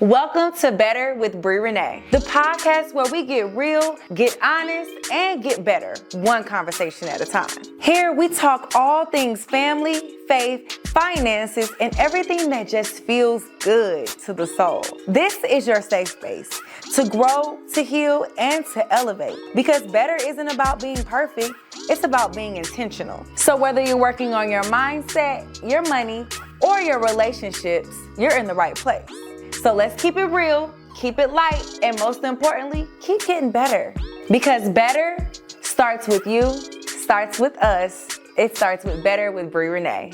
Welcome to Better with Brii Renee, the podcast where we get real, get honest, and get better, one conversation at a time. Here we talk all things family, faith, finances, and everything that just feels good to the soul. This is your safe space to grow, to heal, and to elevate. Because better isn't about being perfect, it's about being intentional. So whether you're working on your mindset, your money, or your relationships, you're in the right place. So let's keep it real, keep it light, and most importantly, keep getting better. Because better starts with you, starts with us. It starts with Better with Brii Renee.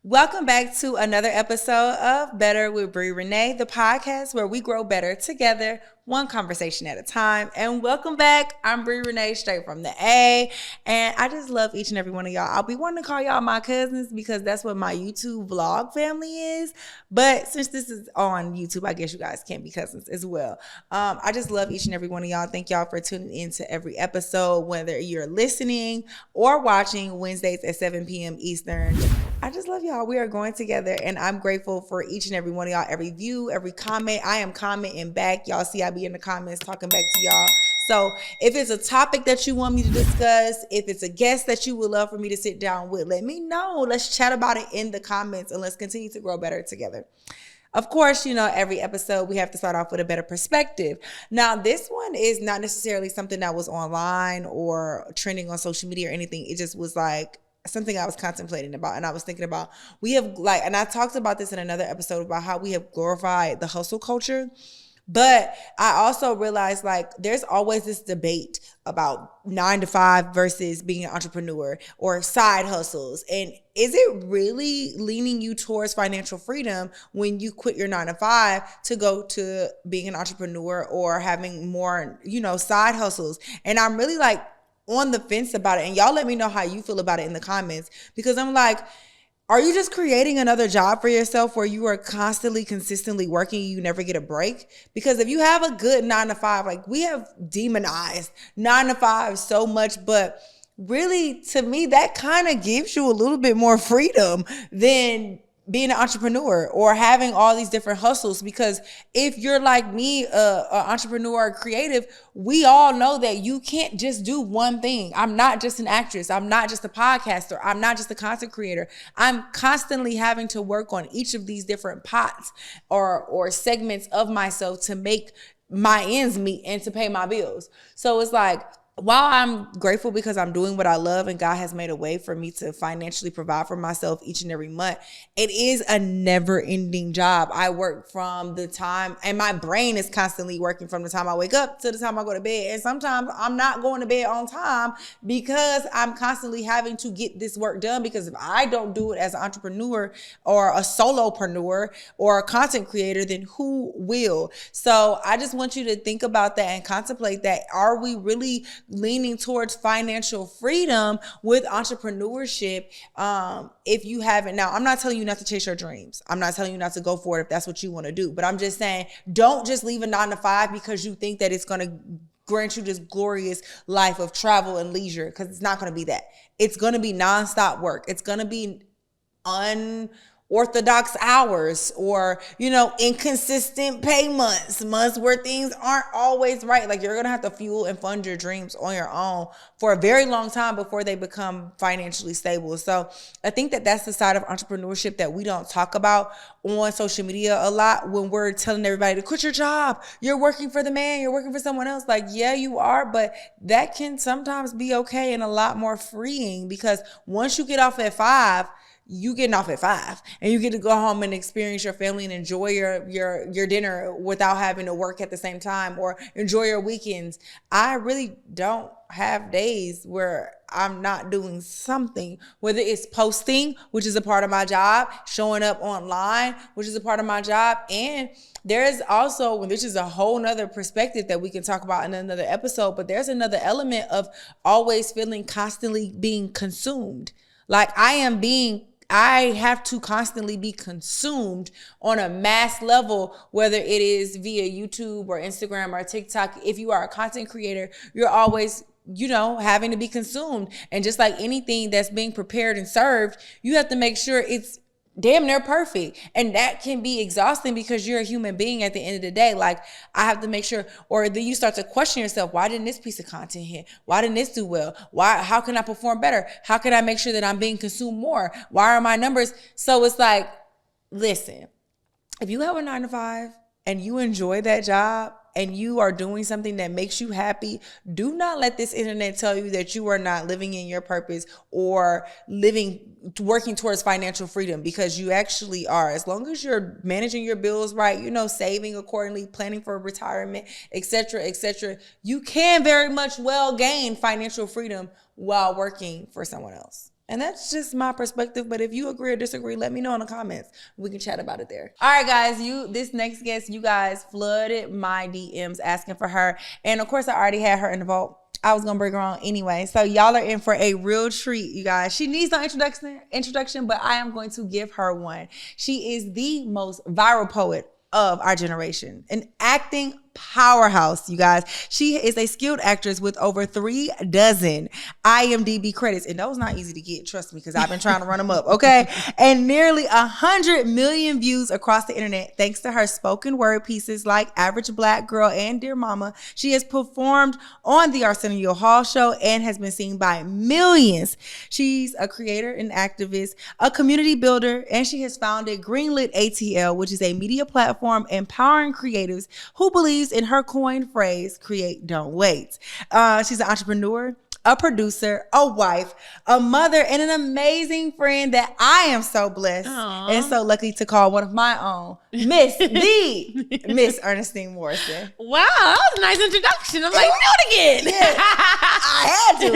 Welcome back to another episode of Better with Brii Renee, the podcast where we grow better together, one conversation at a time. And welcome back. I'm Brii Renee, straight from the A. And I just love each and every one of y'all. I'll be wanting to call y'all my cousins because that's what my YouTube vlog family is. But since this is on YouTube, I guess you guys can be cousins as well. I just love each and every one of y'all. Thank y'all for tuning in to every episode, whether you're listening or watching Wednesdays at 7 p.m. Eastern. I just love y'all. We are going together, and I'm grateful for each and every one of y'all, every view, every comment. I am commenting back. Y'all see I be in the comments talking back to y'all. So if it's a topic that you want me to discuss, if it's a guest that you would love for me to sit down with, let me know. Let's chat about it in the comments, and let's continue to grow better together. Of course, you know, every episode we have to start off with a better perspective. Now, this one is not necessarily something that was online or trending on social media or anything. It just was like something I was contemplating about, and I was thinking about, we have and I talked about this in another episode about how we have glorified the hustle culture. But I also realized there's always this debate about 9 to 5 versus being an entrepreneur or side hustles. And is it really leaning you towards financial freedom when you quit your 9 to 5 to go to being an entrepreneur or having more, side hustles? And I'm really on the fence about it. And y'all let me know how you feel about it in the comments, because I'm like, are you just creating another job for yourself where you are constantly, consistently working, you never get a break? Because if you have a good 9 to 5, we have demonized 9 to 5 so much, but really to me, that kind of gives you a little bit more freedom than being an entrepreneur or having all these different hustles. Because if you're like me, an entrepreneur or creative, we all know that you can't just do one thing. I'm not just an actress. I'm not just a podcaster. I'm not just a content creator. I'm constantly having to work on each of these different pots or segments of myself to make my ends meet and to pay my bills. So it's like, while I'm grateful because I'm doing what I love and God has made a way for me to financially provide for myself each and every month, it is a never-ending job. I work from the time, and my brain is constantly working from the time I wake up to the time I go to bed. And sometimes I'm not going to bed on time because I'm constantly having to get this work done, because if I don't do it as an entrepreneur or a solopreneur or a content creator, then who will? So I just want you to think about that and contemplate that. Are we really leaning towards financial freedom with entrepreneurship? If you haven't, now I'm not telling you not to chase your dreams. I'm not telling you not to go for it if that's what you want to do. But I'm just saying, don't just leave a 9 to 5 because you think that it's going to grant you this glorious life of travel and leisure, because it's not going to be that. It's going to be nonstop work. It's going to be unorthodox hours, or inconsistent pay months where things aren't always right. You're gonna have to fuel and fund your dreams on your own for a very long time before they become financially stable. So I think that that's the side of entrepreneurship that we don't talk about on social media a lot, when we're telling everybody to quit your job. You're working for the man, you're working for someone else. Yeah, you are, but that can sometimes be okay and a lot more freeing, because once you get off at 5, you getting off at 5, and you get to go home and experience your family and enjoy your dinner without having to work at the same time, or enjoy your weekends. I really don't have days where I'm not doing something, whether it's posting, which is a part of my job, showing up online, which is a part of my job. And there's also, this is a whole nother perspective that we can talk about in another episode, but there's another element of always feeling constantly being consumed. I have to constantly be consumed on a mass level, whether it is via YouTube or Instagram or TikTok. If you are a content creator, you're always, having to be consumed. And just like anything that's being prepared and served, you have to make sure it's damn near perfect. And that can be exhausting because you're a human being at the end of the day. Like, I have to make sure, or then you start to question yourself, why didn't this piece of content hit? Why didn't this do well? How can I perform better? How can I make sure that I'm being consumed more? Why are my numbers? So it's like, listen, if you have a 9 to 5 and you enjoy that job and you are doing something that makes you happy, do not let this internet tell you that you are not living in your purpose or working towards financial freedom, because you actually are. As long as you're managing your bills right, saving accordingly, planning for retirement, etc., you can very much well gain financial freedom while working for someone else. And that's just my perspective. But if you agree or disagree, let me know in the comments. We can chat about it there. All right, guys, this next guest, you guys flooded my DMs asking for her. And of course, I already had her in the vault. I was going to bring her on anyway. So y'all are in for a real treat, you guys. She needs no introduction, but I am going to give her one. She is the most viral poet of our generation, an acting powerhouse, you guys. She is a skilled actress with over 36 IMDb credits, and those not easy to get, trust me, because I've been trying to run them up, okay? And nearly 100 million views across the internet thanks to her spoken word pieces like Average Black Girl and Dear Mama. She has performed on the Arsenio Hall show and has been seen by millions. She's a creator and activist, a community builder, and she has founded Greenlit ATL, which is a media platform empowering creatives who believe in her coined phrase, create, don't wait. She's an entrepreneur, a producer, a wife, a mother, and an amazing friend that I am so blessed and so lucky to call one of my own, Miss Ernestine Morrison. Wow, that was a nice introduction. I'm like, do it again. Yeah, I had to.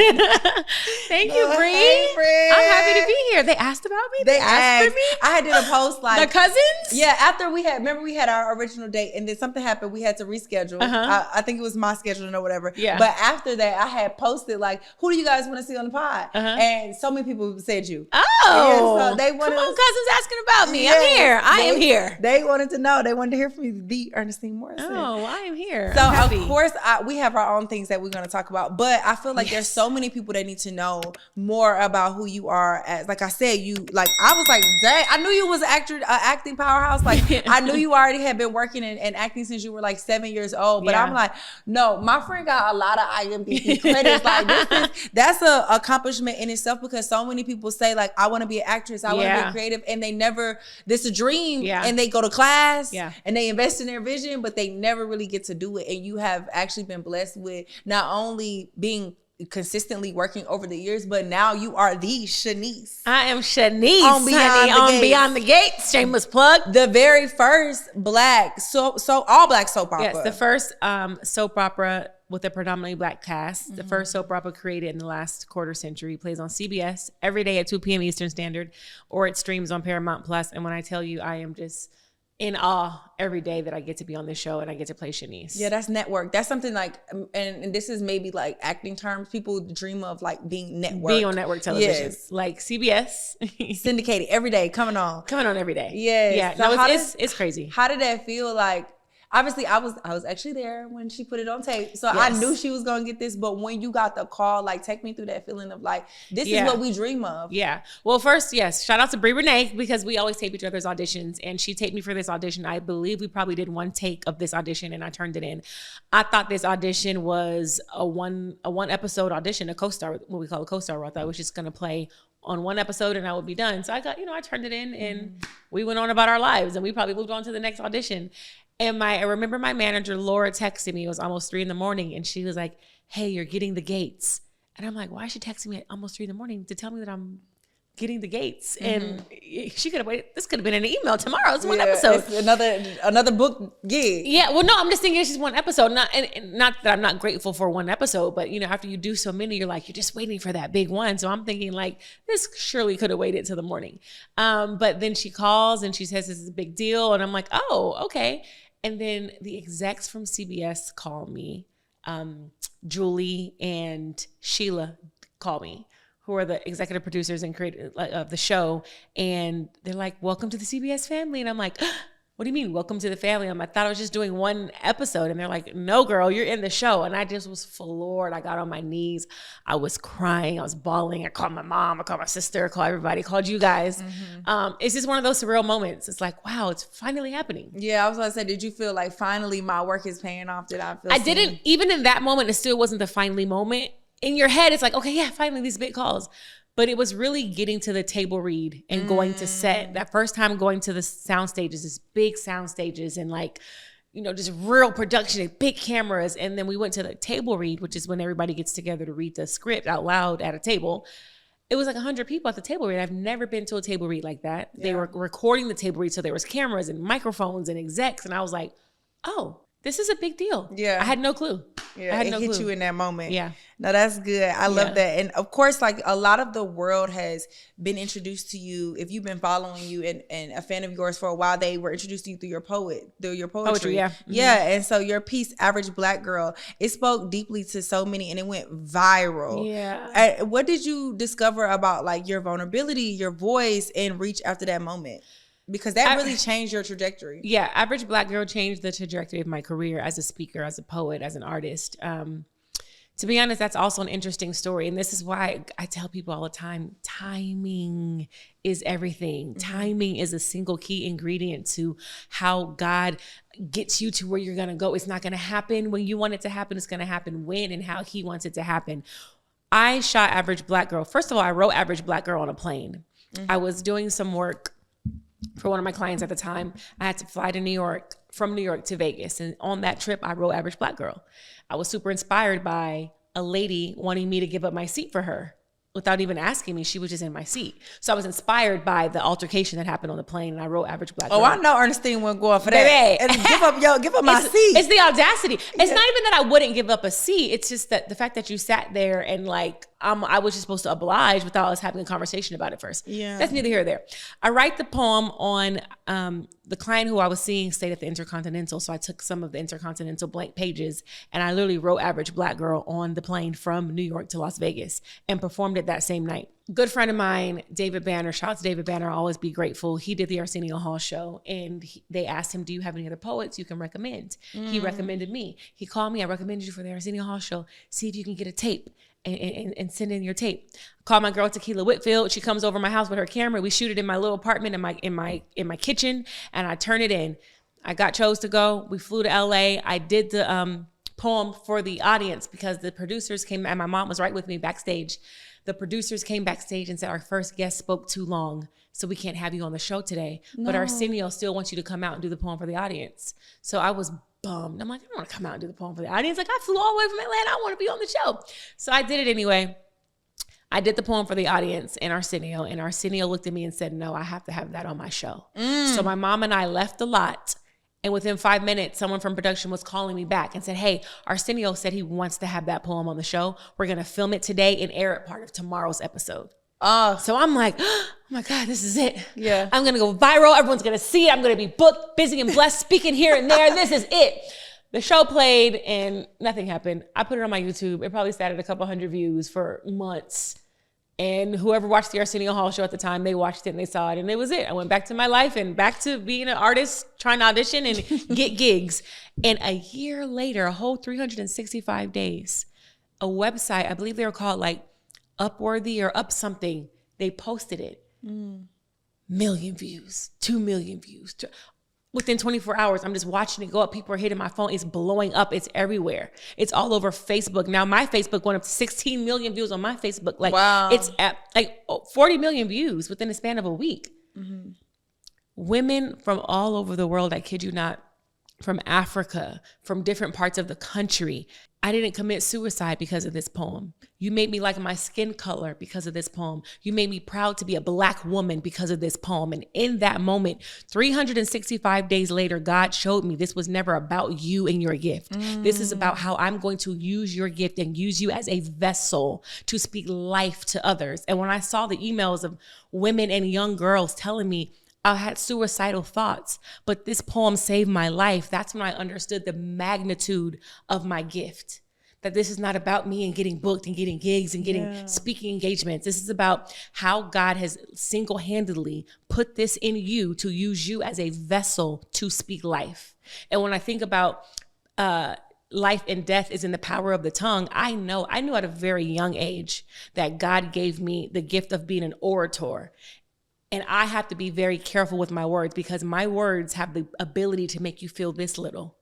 Thank you, Brii. Hey, friend. I'm happy to be here. They asked about me? They asked for me? I had did a post like. The cousins? Yeah, after we had our original date and then something happened, we had to reschedule. I think it was my scheduling or whatever. Yeah. But after that, I had posted like, who do you guys want to see on the pod? And so many people said you. Oh, so they wanted. Come on, cousins asking about me. Yeah, I'm here. I am here. They wanted to know. They wanted to hear from you, the Ernestine Morrison. Oh, I am here. So of course, we have our own things that we're going to talk about. But I feel like there's so many people that need to know more about who you are. As like I said, I was like, dang, I knew you was an acting powerhouse. Like I knew you already had been working and acting since you were like 7 years old. But I'm like, no, my friend got a lot of IMDb credits. Like that's a accomplishment in itself, because so many people say like, I want to be an actress, I want to be creative, and they never, this is a dream, and they go to class and they invest in their vision, but they never really get to do it. And you have actually been blessed with not only being consistently working over the years, but now you are the Shanice. I am Shanice on Beyond the Gates. Shameless plug. The very first all black soap opera. Yes, the first soap opera with a predominantly black cast. The first soap opera created in the last quarter century. Plays on CBS every day at 2 p.m. Eastern Standard, or it streams on Paramount Plus. And when I tell you, I am just in awe every day that I get to be on this show and I get to play Shanice. Yeah, that's network. That's something like, and this is maybe like acting terms. People dream of like being network. Being on network television. Yes. Like CBS. Syndicated every day, coming on every day. Yes. Yeah. So no, it's crazy. How did that feel like? Obviously, I was actually there when she put it on tape. So I knew she was going to get this. But when you got the call, like, take me through that feeling of like, this is what we dream of. Yeah. Well, first, yes. Shout out to Brii Renee, because we always tape each other's auditions. And she taped me for this audition. I believe we probably did one take of this audition and I turned it in. I thought this audition was a one episode audition, a co-star, what we call a co-star. I thought I was just going to play on one episode and I would be done. So I got, I turned it in and we went on about our lives and we probably moved on to the next audition. And I remember my manager, Laura, texted me. It was almost 3 a.m. and she was like, hey, you're getting the gates. And I'm like, why is she texting me at almost 3 a.m. to tell me that I'm getting the gates? And she could have waited. This could have been an email tomorrow. It's one episode. It's another book gig. Yeah. Well, no, I'm just thinking it's just one episode. Not that I'm not grateful for one episode, but after you do so many, you're like, you're just waiting for that big one. So I'm thinking like, this surely could have waited till the morning. But then she calls and she says, this is a big deal. And I'm like, oh, okay. And then the execs from CBS call me. Julie and Sheila call me, who are the executive producers and creators of the show. And they're like, welcome to the CBS family. And I'm like, what do you mean, welcome to the family? I thought I was just doing one episode. And they're like, no, girl, you're in the show. And I just was floored. I got on my knees. I was crying. I was bawling. I called my mom. I called my sister. I called everybody. I called you guys. It's just one of those surreal moments. It's like, wow, it's finally happening. Yeah, I was going to say, did you feel like finally my work is paying off? Did I feel I didn't, even in that moment, it still wasn't the finally moment. In your head, it's like, okay, yeah, finally these big calls. But it was really getting to the table read and going to set. That first time going to the sound stages, this big sound stages, and like, you know, just real production and big cameras. And then we went to the table read, which is when everybody gets together to read the script out loud at a table. It was like 100 people at the table read. I've never been to a table read like that. Yeah. They were recording the table read, so there was cameras and microphones and execs. And I was like, oh, this is a big deal. Yeah. I had no clue. Yeah, it hit you in that moment. Yeah. No, that's good. I love that. And of course, like a lot of the world has been introduced to you. If you've been following you and a fan of yours for a while, they were introduced to you through your poetry. Yeah. Yeah. And so your piece, Average Black Girl, it spoke deeply to so many and it went viral. Yeah. What did you discover about like your vulnerability, your voice, and reach after that moment? Because that really changed your trajectory. Yeah, Average Black Girl changed the trajectory of my career as a speaker, as a poet, as an artist. To be honest, that's also an interesting story. And this is why I tell people all the time, timing is everything. Mm-hmm. Timing is a single key ingredient to how God gets you to where you're going to go. It's not going to happen when you want it to happen. It's going to happen when and how he wants it to happen. I shot Average Black Girl. First of all, I wrote Average Black Girl on a plane. Mm-hmm. I was doing some work for one of my clients at the time. I had to fly to New York, from New York to Vegas. And on that trip, I wrote Average Black Girl. I was super inspired by a lady wanting me to give up my seat for her without even asking me. She was just in my seat. So I was inspired by the altercation that happened on the plane, and I wrote Average Black Girl. Oh, I know Ernestine wouldn't go off for that. And give up my seat. It's the audacity. It's not even that I wouldn't give up a seat. It's just that the fact that you sat there and like, I was just supposed to oblige without us having a conversation about it first. Yeah. That's neither here nor there. I write the poem on the client who I was seeing stayed at the Intercontinental. So I took some of the Intercontinental blank pages and I literally wrote Average Black Girl on the plane from New York to Las Vegas and performed it that same night. Good friend of mine, David Banner, shout out to David Banner, I'll always be grateful. He did the Arsenio Hall show and they asked him, do you have any other poets you can recommend? He recommended me. He called me, I recommended you for the Arsenio Hall show. See if you can get a tape. And send in your tape. Call my girl Tequila Whitfield. She comes over my house with her camera. We shoot it in my little apartment in my kitchen, and I turn it in. I got chose to go. We flew to LA. I did the poem for the audience because the producers came, and my mom was right with me backstage. The producers came backstage and said, our first guest spoke too long, so we can't have you on the show today. No. But Arsenio still wants you to come out and do the poem for the audience. So I was bummed. I'm like, I don't want to come out and do the poem for the audience. Like, I flew all the way from Atlanta. I want to be on the show. So I did it anyway. I did the poem for the audience and Arsenio looked at me and said, no, I have to have that on my show. So my mom and I left the lot. And within 5 minutes, someone from production was calling me back and said, hey, Arsenio said he wants to have that poem on the show. We're going to film it today and air it part of tomorrow's episode. So I'm like, oh my God, this is it. Yeah. I'm going to go viral. Everyone's going to see it. I'm going to be booked, busy and blessed, speaking here and there. This is it. The show played and nothing happened. I put it on my YouTube. It probably sat at a couple hundred views for months. And whoever watched the Arsenio Hall show at the time, they watched it and they saw it. And it was it. I went back to my life and back to being an artist, trying to audition and get gigs. And a year later, a whole 365 days, a website, I believe they were called like Upworthy or Up something, they posted it. Million views, 2 million views. Within 24 hours, I'm just watching it go up. People are hitting my phone. It's blowing up. It's everywhere. It's all over Facebook. Now my Facebook went up to 16 million views on my Facebook. Like, wow. It's at like 40 million views within the span of a week. Women from all over the world, I kid you not, from Africa, from different parts of the country. I didn't commit suicide because of this poem. You made me like my skin color because of this poem. You made me proud to be a Black woman because of this poem. And in that moment, 365 days later, God showed me this was never about you and your gift. This is about how I'm going to use your gift and use you as a vessel to speak life to others. And when I saw the emails of women and young girls telling me, I had suicidal thoughts, but this poem saved my life. That's when I understood the magnitude of my gift, that this is not about me and getting booked and getting gigs and getting speaking engagements. This is about how God has single-handedly put this in you to use you as a vessel to speak life. And when I think about life and death is in the power of the tongue, I knew at a very young age that God gave me the gift of being an orator. And I have to be very careful with my words, because my words have the ability to make you feel this little,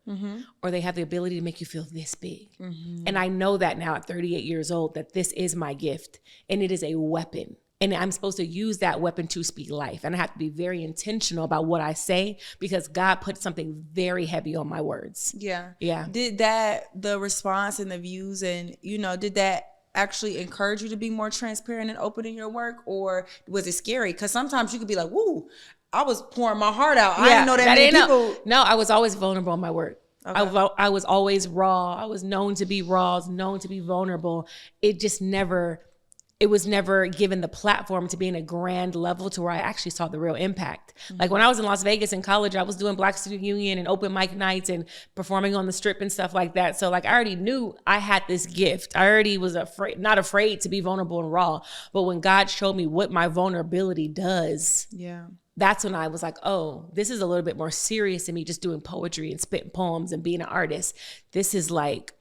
or they have the ability to make you feel this big. And I know that now at 38 years old, that this is my gift and it is a weapon. And I'm supposed to use that weapon to speak life. And I have to be very intentional about what I say, because God put something very heavy on my words. Yeah. Yeah. Did the response and the views and, did that actually encourage you to be more transparent and open in your work, or was it scary? Because sometimes you could be like, woo, I was pouring my heart out. I didn't know that many people. No, I was always vulnerable in my work. Okay. I was always raw. I was known to be raw. I was known to be vulnerable. It was never given the platform to be in a grand level to where I actually saw the real impact. Like when I was in Las Vegas in college, I was doing Black Student Union and open mic nights and performing on the strip and stuff like that. So like I already knew I had this gift. I already was not afraid to be vulnerable and raw. But when God showed me what my vulnerability does, that's when I was like, oh, this is a little bit more serious than me just doing poetry and spitting poems and being an artist. This is like,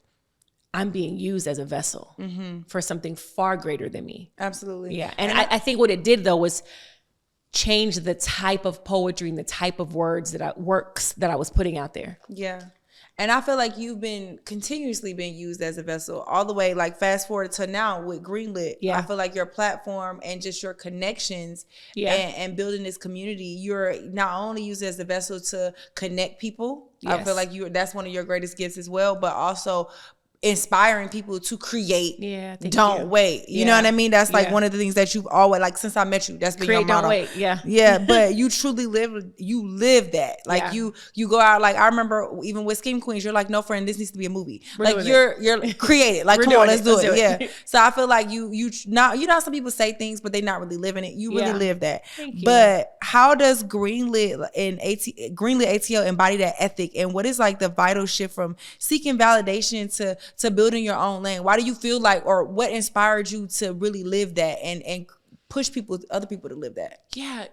I'm being used as a vessel for something far greater than me. Absolutely. Yeah. And I think what it did though was change the type of poetry and the type of words that I was putting out there. Yeah. And I feel like you've been continuously being used as a vessel all the way, like fast forward to now with Greenlit. Yeah. I feel like your platform and just your connections and building this community, you're not only used as a vessel to connect people. Yes. I feel like that's one of your greatest gifts as well, but also inspiring people to create. Don't wait. You know what I mean? That's like one of the things that you've always, like since I met you, that's been your motto. Don't wait. Yeah. But you truly live that. Like you go out, like I remember even with Scheme Queens, you're like, no friend, this needs to be a movie. You're creative. Like, come on, let's do it. Yeah. So I feel like you know, some people say things, but they're not really living it. You really live that. Thank you. But how does Greenlit ATL embody that ethic? And what is like the vital shift from seeking validation to building your own lane? Why do you feel like, or what inspired you to really live that and push other people to live that? Yeah,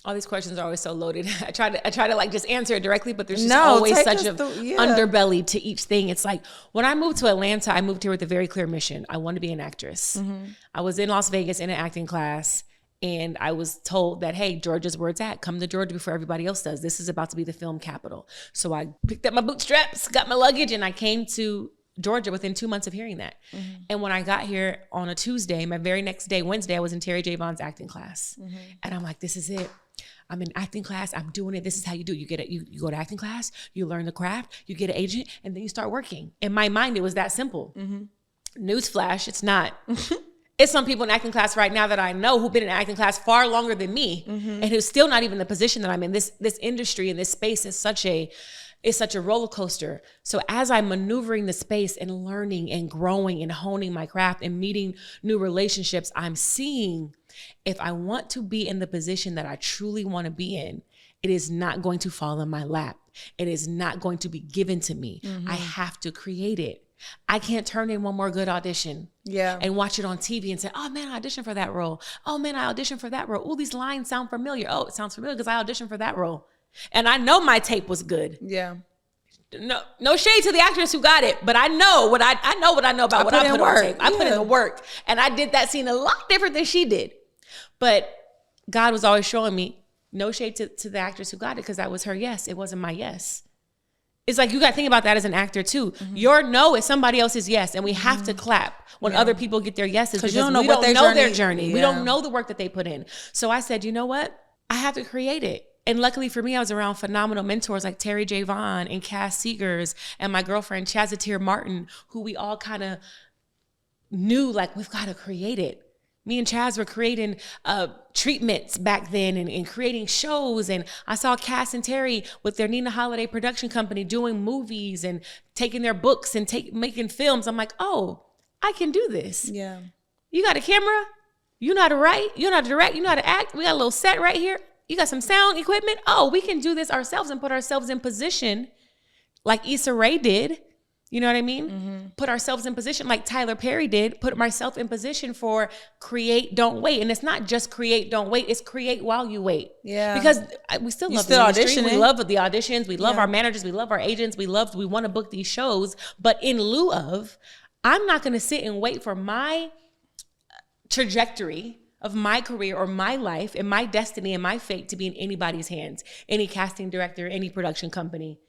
all these questions are always so loaded. I try to like just answer it directly, but there's just always such a underbelly to each thing. It's like when I moved to Atlanta, I moved here with a very clear mission. I want to be an actress. I was in Las Vegas in an acting class. And I was told that, hey, Georgia's where it's at. Come to Georgia before everybody else does. This is about to be the film capital. So I picked up my bootstraps, got my luggage, and I came to Georgia within 2 months of hearing that. And when I got here on a Tuesday, my very next day, Wednesday, I was in Terry J. Vaughn's acting class. And I'm like, this is it. I'm in acting class. I'm doing it. This is how you do it. You go to acting class, you learn the craft, you get an agent, and then you start working. In my mind, it was that simple. Newsflash, it's not. It's some people in acting class right now that I know who've been in acting class far longer than me and who's still not even in the position that I'm in. This industry and this space is such a roller coaster. So as I'm maneuvering the space and learning and growing and honing my craft and meeting new relationships, I'm seeing if I want to be in the position that I truly want to be in, it is not going to fall in my lap. It is not going to be given to me. I have to create it. I can't turn in one more good audition and watch it on TV and say, oh man, I auditioned for that role. Oh man, I auditioned for that role. Oh, these lines sound familiar. Oh, it sounds familiar because I auditioned for that role. And I know my tape was good. Yeah. No shade to the actress who got it, but I know what I know about what I put on tape. I put in the work. And I did that scene a lot different than she did. But God was always showing me, no shade to the actress who got it, because that was her yes. It wasn't my yes. It's like you got to think about that as an actor too. Your no is somebody else's yes, and we have to clap when other people get their yeses because we don't know their journey. We don't know the work that they put in. So I said, you know what? I have to create it. And luckily for me, I was around phenomenal mentors like Terry J. Vaughn and Cass Seegers and my girlfriend Chazatir Martin, who we all kind of knew like we've got to create it. Me and Chaz were creating treatments back then and creating shows. And I saw Cass and Terry with their Nina Holiday production company doing movies and taking their books and making films. I'm like, oh, I can do this. Yeah. You got a camera? You know how to write? You know how to direct? You know how to act? We got a little set right here. You got some sound equipment? Oh, we can do this ourselves and put ourselves in position like Issa Rae did You know what I mean? Put ourselves in position like Tyler Perry did, put myself in position for create, don't wait. And it's not just create, don't wait. It's create while you wait. Yeah. Because we still love the industry. auditioning. We love the auditions. We love our managers. We love our agents. We want to book these shows. But in lieu of, I'm not going to sit and wait for my trajectory of my career or my life and my destiny and my fate to be in anybody's hands. Any casting director, any production company,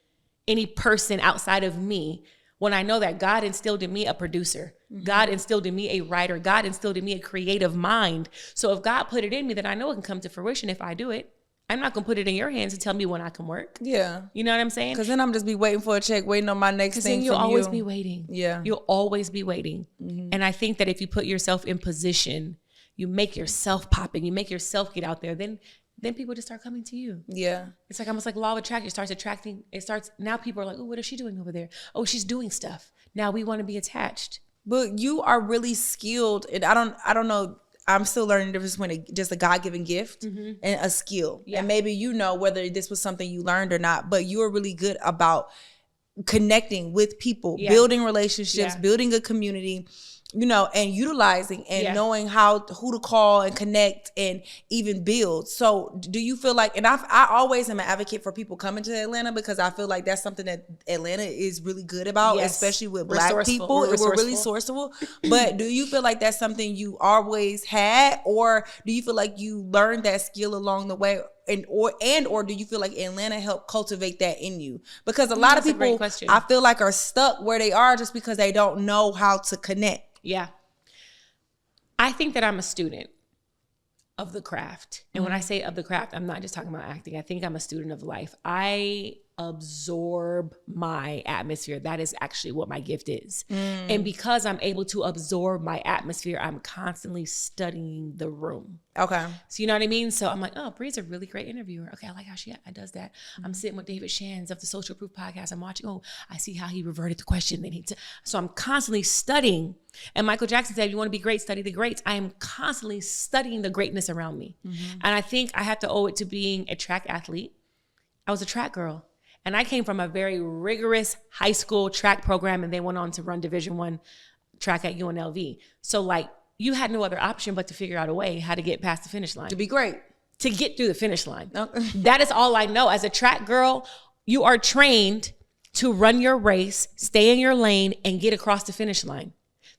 any person outside of me. When I know that God instilled in me a producer, God instilled in me a writer, God instilled in me a creative mind. So if God put it in me, then I know it can come to fruition if I do it. I'm not going to put it in your hands to tell me when I can work. Yeah. You know what I'm saying? Because then I'm just be waiting for a check, waiting on my next thing from you. Because then you'll always be waiting. Yeah. You'll always be waiting. And I think that if you put yourself in position, you make yourself pop and you make yourself get out there, then people just start coming to you. Yeah. It's like almost like law of attraction. Now people are like, oh, what is she doing over there? Oh, she's doing stuff. Now we want to be attached. But you are really skilled. And I don't know. I'm still learning the difference between just a God-given gift and a skill. Yeah. And maybe you know whether this was something you learned or not, but you are really good about connecting with people, building relationships, building a community, you know, and utilizing and knowing who to call and connect and even build. So do you feel like, and I always am an advocate for people coming to Atlanta because I feel like that's something that Atlanta is really good about, especially with Black people. We're really resourceful. But do you feel like that's something you always had, or do you feel like you learned that skill along the way? Or do you feel like Atlanta helped cultivate that in you? Because a lot of people, I feel like, are stuck where they are just because they don't know how to connect. Yeah. I think that I'm a student of the craft. And when I say of the craft, I'm not just talking about acting. I think I'm a student of life. I absorb my atmosphere. That is actually what my gift is. And because I'm able to absorb my atmosphere, I'm constantly studying the room. Okay. So you know what I mean? So I'm like, oh, Brii's a really great interviewer. Okay, I like how she does that. I'm sitting with David Shands of the Social Proof podcast. I'm watching, oh, I see how he reverted the question. So I'm constantly studying. And Michael Jackson said, if you want to be great, study the greats. I am constantly studying the greatness around me. And I think I have to owe it to being a track athlete. I was a track girl. And I came from a very rigorous high school track program and then went on to run Division I track at UNLV. So like you had no other option but to figure out a way how to get past the finish line. To be great. To get through the finish line. That is all I know. As a track girl, you are trained to run your race, stay in your lane, and get across the finish line.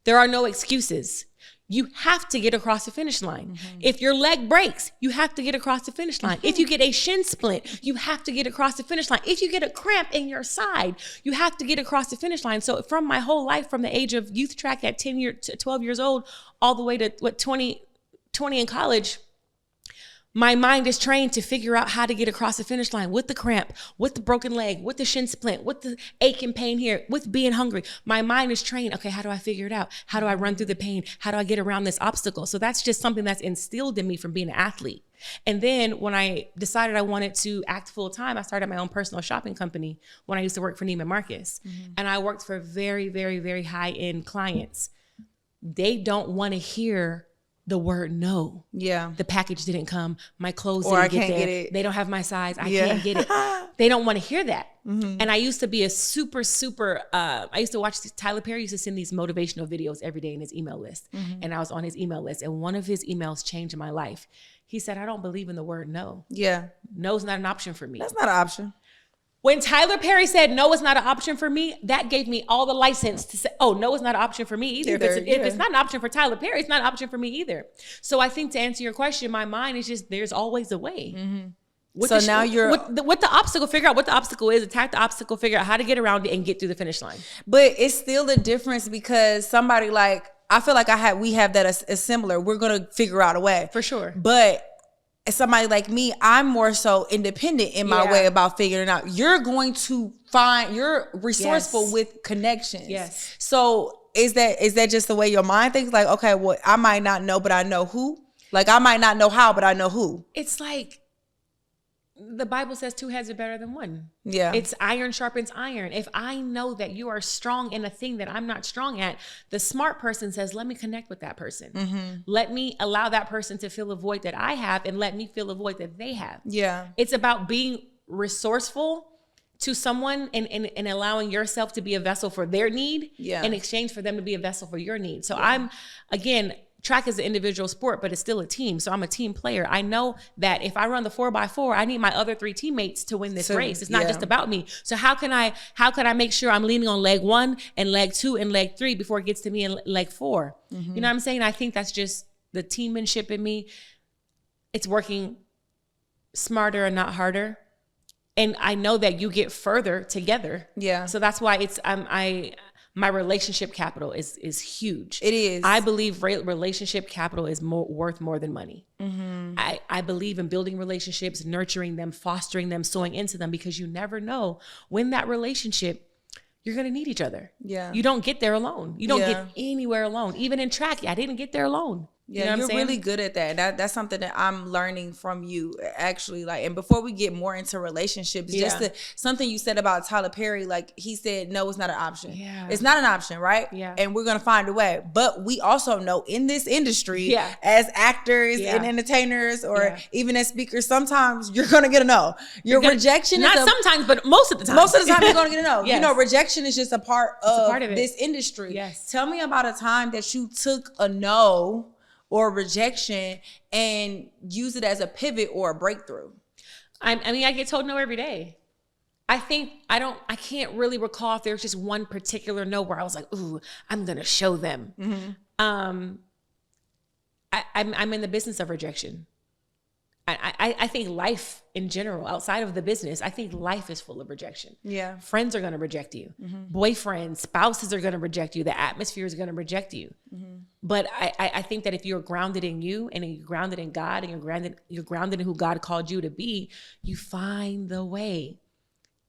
There are no excuses. You have to get across the finish line. If your leg breaks, you have to get across the finish line. If you get a shin splint, you have to get across the finish line. If you get a cramp in your side, you have to get across the finish line. So from my whole life, from the age of youth track at 12 years old, all the way to 20 in college, my mind is trained to figure out how to get across the finish line with the cramp, with the broken leg, with the shin splint, with the ache and pain here, with being hungry. My mind is trained. Okay, how do I figure it out? How do I run through the pain? How do I get around this obstacle? So that's just something that's instilled in me from being an athlete. And then when I decided I wanted to act full time, I started my own personal shopping company when I used to work for Neiman Marcus. And I worked for very, very, very high end clients. They don't want to hear the word no. Yeah. The package didn't come. My clothes didn't get there. They don't have my size. I can't get it. They don't want to hear that. And I used to be a super, I used to watch Tyler Perry used to send these motivational videos every day in his email list. And I was on his email list. And one of his emails changed my life. He said, I don't believe in the word no. Yeah. No's not an option for me. That's not an option. When Tyler Perry said, no, it's not an option for me, that gave me all the license to say, oh, no, it's not an option for me either. If it's not an option for Tyler Perry, it's not an option for me either. So I think to answer your question, my mind is just, there's always a way. So now you're... With the obstacle, figure out what the obstacle is, attack the obstacle, figure out how to get around it and get through the finish line. But it's still a difference because somebody like, I feel like we have that as similar. We're going to figure out a way. For sure. But somebody like me, I'm more so independent in my way about figuring it out. You're going to you're resourceful with connections. Yes. So is that just the way your mind thinks? Like, okay, well, I might not know, but I know who. Like, I might not know how, but I know who. It's like the Bible says 2 heads are better than one. Yeah. It's iron sharpens iron. If I know that you are strong in a thing that I'm not strong at, the smart person says, let me connect with that person. Let me allow that person to fill a void that I have and let me fill a void that they have. Yeah. It's about being resourceful to someone and allowing yourself to be a vessel for their need in exchange for them to be a vessel for your need. So again, track is an individual sport, but it's still a team. So I'm a team player. I know that if I run the 4x4, I need my other 3 teammates to win this race. It's not just about me. So how can I make sure I'm leaning on leg 1 and leg 2 and leg 3 before it gets to me in leg 4? Mm-hmm. You know what I'm saying? I think that's just the teammanship in me. It's working smarter and not harder. And I know that you get further together. Yeah. So that's why my relationship capital is huge. It is. I believe relationship capital is worth more than money. Mm-hmm. I believe in building relationships, nurturing them, fostering them, sowing into them, because you never know when that relationship, you're going to need each other. Yeah. You don't get there alone. You don't get anywhere alone. Even in track, I didn't get there alone. Yeah, you're really good at that. That's something that I'm learning from you, actually. Like, and before we get more into relationships, something you said about Tyler Perry, like he said, no, it's not an option. Yeah. It's not an option, right? Yeah. And we're gonna find a way. But we also know in this industry, as actors and entertainers, or even as speakers, sometimes you're gonna get a no. Rejection is sometimes, but most of the time. Most of the time you're gonna get a no. Yes. You know, rejection is just a part of this industry. Yes. Tell me about a time that you took a no or rejection and use it as a pivot or a breakthrough. I mean, I get told no every day. I can't really recall if there's just one particular no where I was like, ooh, I'm gonna show them. Mm-hmm. I'm in the business of rejection. I think life in general, outside of the business, I think life is full of rejection. Yeah. Friends are going to reject you. Mm-hmm. Boyfriends, spouses are going to reject you. The atmosphere is going to reject you. Mm-hmm. But I think that if you're grounded in you and you're grounded in God and you're grounded in who God called you to be, you find the way.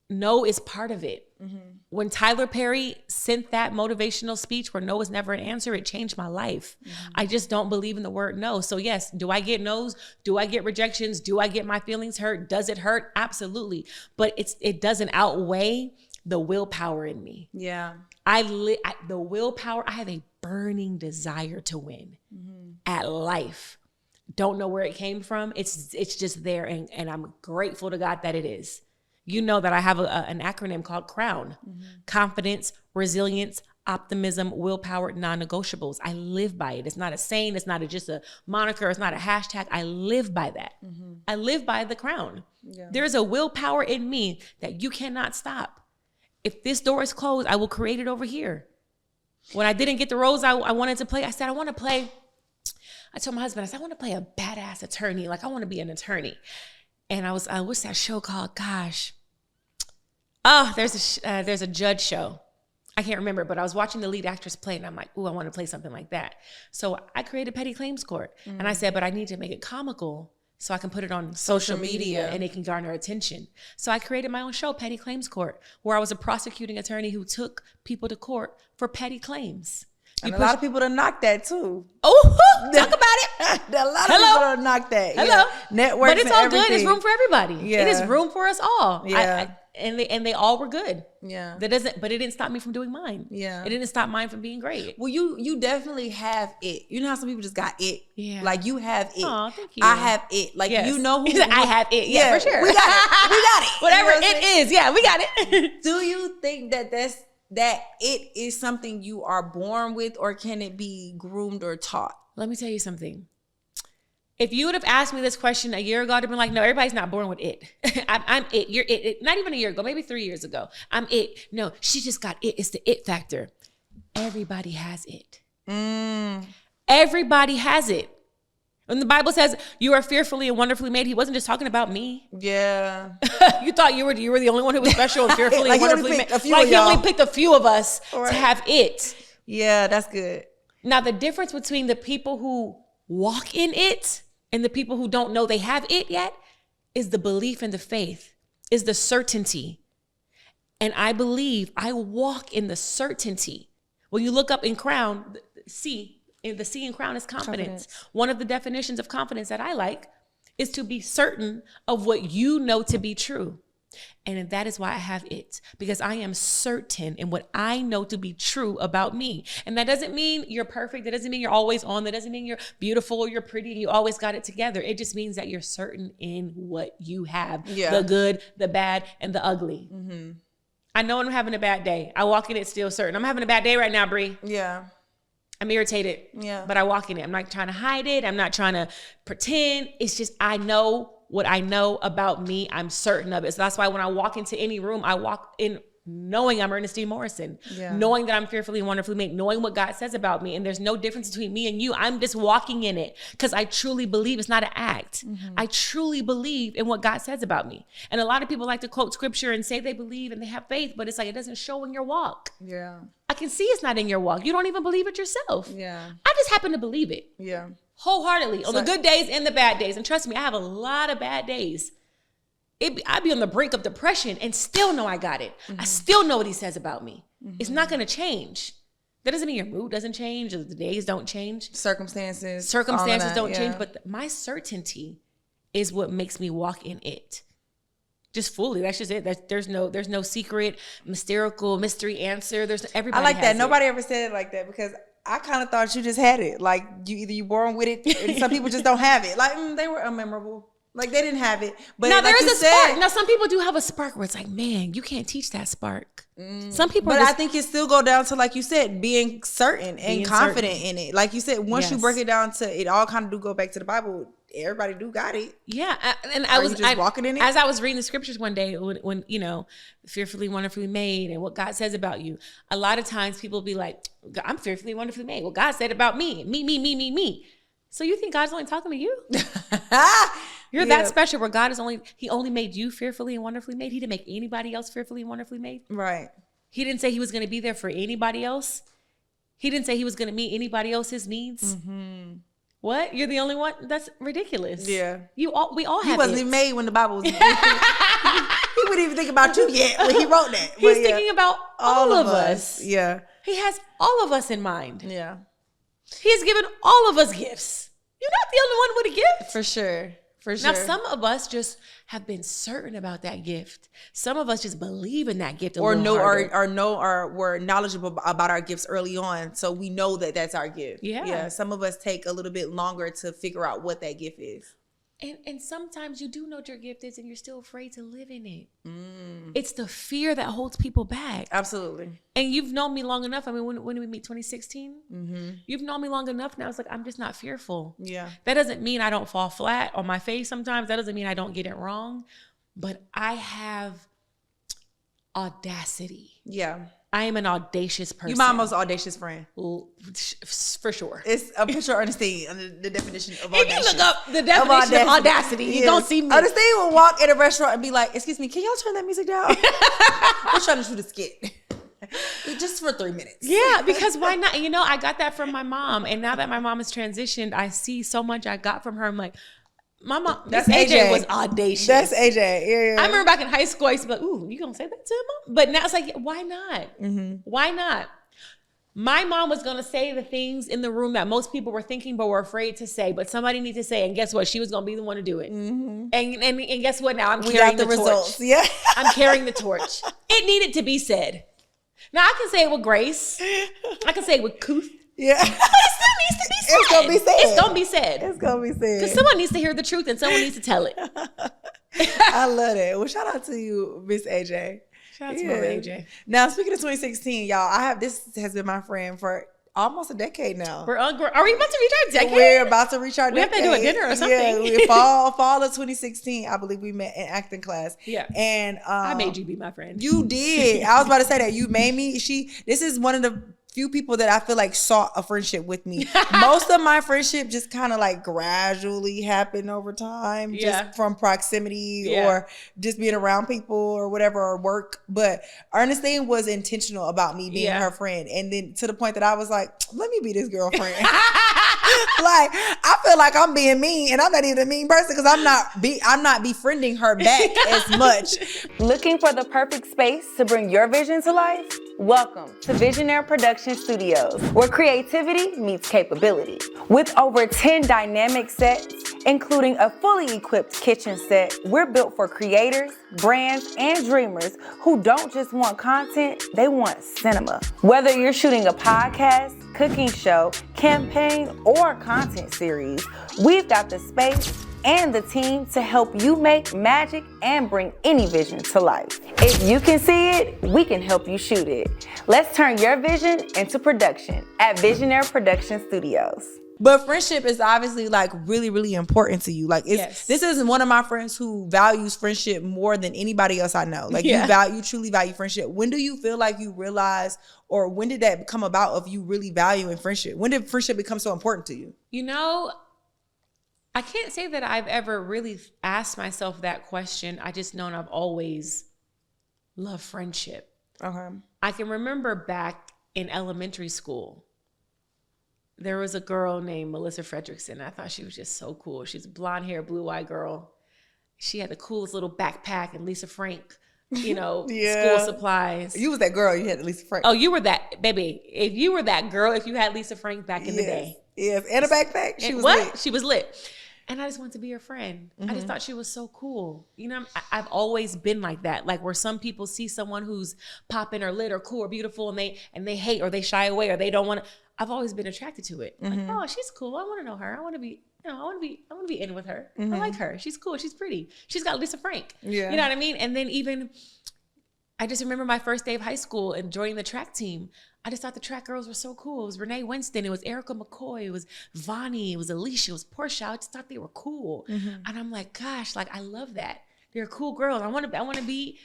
No is part of it. Mm-hmm. When Tyler Perry sent that motivational speech where no was never an answer, it changed my life. Mm-hmm. I just don't believe in the word no. So yes, do I get no's? Do I get rejections? Do I get my feelings hurt? Does it hurt? Absolutely. But it doesn't outweigh the willpower in me. Yeah. The willpower, I have a burning desire to win at life. Don't know where it came from. It's just there. And I'm grateful to God that it is. You know that I have an acronym called CROWN. Mm-hmm. Confidence, resilience, optimism, willpower, non-negotiables. I live by it. It's not a saying. It's not just a moniker. It's not a hashtag. I live by that. Mm-hmm. I live by the CROWN. Yeah. There's a willpower in me that you cannot stop. If this door is closed, I will create it over here. When I didn't get the roles I wanted to play, I said, I told my husband, I want to play a badass attorney. Like, I want to be an attorney. And what's that show called? Gosh. Oh, there's a judge show. I can't remember, but I was watching the lead actress play and I'm like, ooh, I want to play something like that. So I created Petty Claims Court. Mm-hmm. And I said, but I need to make it comical so I can put it on social media and it can garner attention. So I created my own show, Petty Claims Court, where I was a prosecuting attorney who took people to court for petty claims. And a lot of people done knocked that too. Oh, talk about it. A lot of people done knocked that. Hello. Yeah. Networks, but it's all good. It's room for everybody. Yeah. It is room for us all. Yeah. And they all were good. Yeah. But it didn't stop me from doing mine. Yeah. It didn't stop mine from being great. Well, you definitely have it. You know how some people just got it? Yeah. Like, you have it. Oh, thank you. I have it. Like, you know who. I have it. Yeah, for sure. We got it. We got it. Whatever it is. Yeah, we got it. Do you think that it is something you are born with, or can it be groomed or taught? Let me tell you something. If you would have asked me this question a year ago, I'd have been like, no, everybody's not born with it. I'm it. You're it. Not even a year ago, maybe 3 years ago. I'm it. No, she just got it. It's the it factor. Everybody has it. Everybody has it. When the Bible says you are fearfully and wonderfully made, he wasn't just talking about me. Yeah. You thought you were the only one who was special and fearfully like and wonderfully made. Like he only picked a few of us to have it. Yeah, that's good. Now, the difference between the people who walk in it and the people who don't know they have it yet is the belief and the faith, is the certainty. And I believe I walk in the certainty. When you look up in CROWN, the C in CROWN is confidence. One of the definitions of confidence that I like is to be certain of what you know to be true. And that is why I have it, because I am certain in what I know to be true about me. And that doesn't mean you're perfect. That doesn't mean you're always on. That doesn't mean you're beautiful or you're pretty and you always got it together. It just means that you're certain in what you have, the good, the bad, and the ugly. Mm-hmm. I know when I'm having a bad day. I walk in it still certain. I'm having a bad day right now, Brii. Yeah. I'm irritated. Yeah. But I walk in it. I'm not trying to hide it. I'm not trying to pretend. It's just I know what I know about me. I'm certain of it. So that's why when I walk into any room, I walk in knowing I'm Ernestine Morrison, knowing that I'm fearfully and wonderfully made, knowing what God says about me. And there's no difference between me and you. I'm just walking in it because I truly believe it's not an act. Mm-hmm. I truly believe in what God says about me. And a lot of people like to quote scripture and say they believe and they have faith, but it's like it doesn't show in your walk. Yeah. I can see it's not in your walk. You don't even believe it yourself. Yeah. I just happen to believe it. Yeah. Wholeheartedly on the good days and the bad days. And trust me, I have a lot of bad days. I'd be on the brink of depression and still know I got it. Mm-hmm. I still know what he says about me. Mm-hmm. It's not going to change. That doesn't mean your mood doesn't change or the days don't change. Circumstances don't change. But my certainty is what makes me walk in it. Just fully. That's just it. There's no secret, mystery answer. Everybody I like that. it. Nobody ever said it like that because I kind of thought you just had it. Like you born with it, and some people just don't have it. Like they were unmemorable. Like they didn't have it. But now like there is a spark. Now some people do have a spark where it's like, man, you can't teach that spark. Some people, but I think it still go down to, like you said, being certain and confident in it. Like you said, once you break it down to it, all kind of do go back to the Bible. Everybody do got it. Yeah, and I was just walking in it as I was reading the scriptures one day when fearfully, wonderfully made and what God says about you. A lot of times people be like, I'm fearfully, wonderfully made. Well, God said about me, me. So you think God's only talking to you? You're that special where God He only made you fearfully and wonderfully made. He didn't make anybody else fearfully and wonderfully made. Right. He didn't say he was going to be there for anybody else. He didn't say he was going to meet anybody else's needs. Mm-hmm. What? You're the only one? That's ridiculous. Yeah. We all have He wasn't even made when the Bible was He wouldn't even think about you yet when he wrote that. He's thinking about all of us. Yeah. He has all of us in mind. Yeah. He has given all of us gifts. You're not the only one with a gift. For sure. Now, some of us just have been certain about that gift. Some of us just believe in that gift or we're knowledgeable about our gifts early on, so we know that that's our gift. Yeah. Some of us take a little bit longer to figure out what that gift is. And sometimes you do know what your gift is and you're still afraid to live in it. It's the fear that holds people back. Absolutely. And you've known me long enough. I mean, when did we meet? 2016? Mm-hmm. You've known me long enough now. It's like, I'm just not fearful. Yeah. That doesn't mean I don't fall flat on my face sometimes. That doesn't mean I don't get it wrong. But I have audacity. Yeah. I am an audacious person. You my most audacious friend. For sure. It's a picture of Ernestine under the definition of audacious. If you look up the definition of audacity, you don't see me. Ernestine will walk in a restaurant and be like, excuse me, can y'all turn that music down? We're trying to shoot a skit. Just for 3 minutes. Yeah, because why not? I got that from my mom. And now that my mom has transitioned, I see so much I got from her. I'm like, my mom, that's AJ was audacious. That's AJ. Yeah. I remember back in high school, I used to be like, ooh, you gonna say that to him, Mom? But now it's like, why not? Mm-hmm. Why not? My mom was gonna say the things in the room that most people were thinking but were afraid to say, but somebody needs to say. And guess what? She was gonna be the one to do it. Mm-hmm. And guess what? Now I'm carrying the torch. Yeah, I'm carrying the torch. It needed to be said. Now I can say it with grace. I can say it with couth. Yeah. But it still needs to be said. It's gonna be said. It's gonna be said. It's gonna be said. Because someone needs to hear the truth and someone needs to tell it. I love it. Well, shout out to you, Miss AJ. Shout out to Mama AJ. Now, speaking of 2016, y'all, this has been my friend for almost a decade now. Are we about to reach our decade? We're about to reach our decade. We have to do a dinner or something. Yeah, fall of 2016, I believe we met in acting class. Yeah. And I made you be my friend. You did. I was about to say that. You made me. This is one of the few people that I feel like sought a friendship with me. Most of my friendship just kind of like gradually happened over time, just from proximity or just being around people or whatever, or work. But Ernestine was intentional about me being her friend. And then to the point that I was like, let me be this girlfriend. Like, I feel like I'm being mean, and I'm not even a mean person because I'm not befriending her back as much. Looking for the perfect space to bring your vision to life? Welcome to Visionaire Production Studios, where creativity meets capability. With over 10 dynamic sets Including a fully equipped kitchen set, we're built for creators, brands, and dreamers who don't just want content, they want cinema. Whether you're shooting a podcast, cooking show, campaign, or content series, we've got the space and the team to help you make magic and bring any vision to life. If you can see it, we can help you shoot it. Let's turn your vision into production at Visionary Production Studios. But friendship is obviously like really, really important to you. Like this is one of my friends who values friendship more than anybody else I know. Like you truly value friendship. When do you feel like you realize, or when did that come about of you really valuing friendship? When did friendship become so important to you? You know, I can't say that I've ever really asked myself that question. I just know I've always loved friendship. Okay. I can remember back in elementary school, there was a girl named Melissa Fredrickson. I thought she was just so cool. She's a blonde hair, blue-eyed girl. She had the coolest little backpack and Lisa Frank, school supplies. You was that girl, you had Lisa Frank. Oh, you were that, baby. If you were that girl, if you had Lisa Frank back in the day. Yes, and a backpack. She was lit. She was lit. And I just wanted to be her friend. I just thought she was so cool. I've always been like that. Like where some people see someone who's popping or lit or cool or beautiful and they hate or they shy away or they don't want to. I've always been attracted to it. Like, oh, she's cool. I want to know her. I want to be, I want to be in with her. I like her. She's cool. She's pretty. She's got Lisa Frank. Yeah. You know what I mean? And then even, I just remember my first day of high school and joining the track team. I just thought the track girls were so cool. It was Renee Winston. It was Erica McCoy. It was Vonnie. It was Alicia. It was Portia. I just thought they were cool. And I'm like, gosh, like I love that. They're cool girls. I want to be,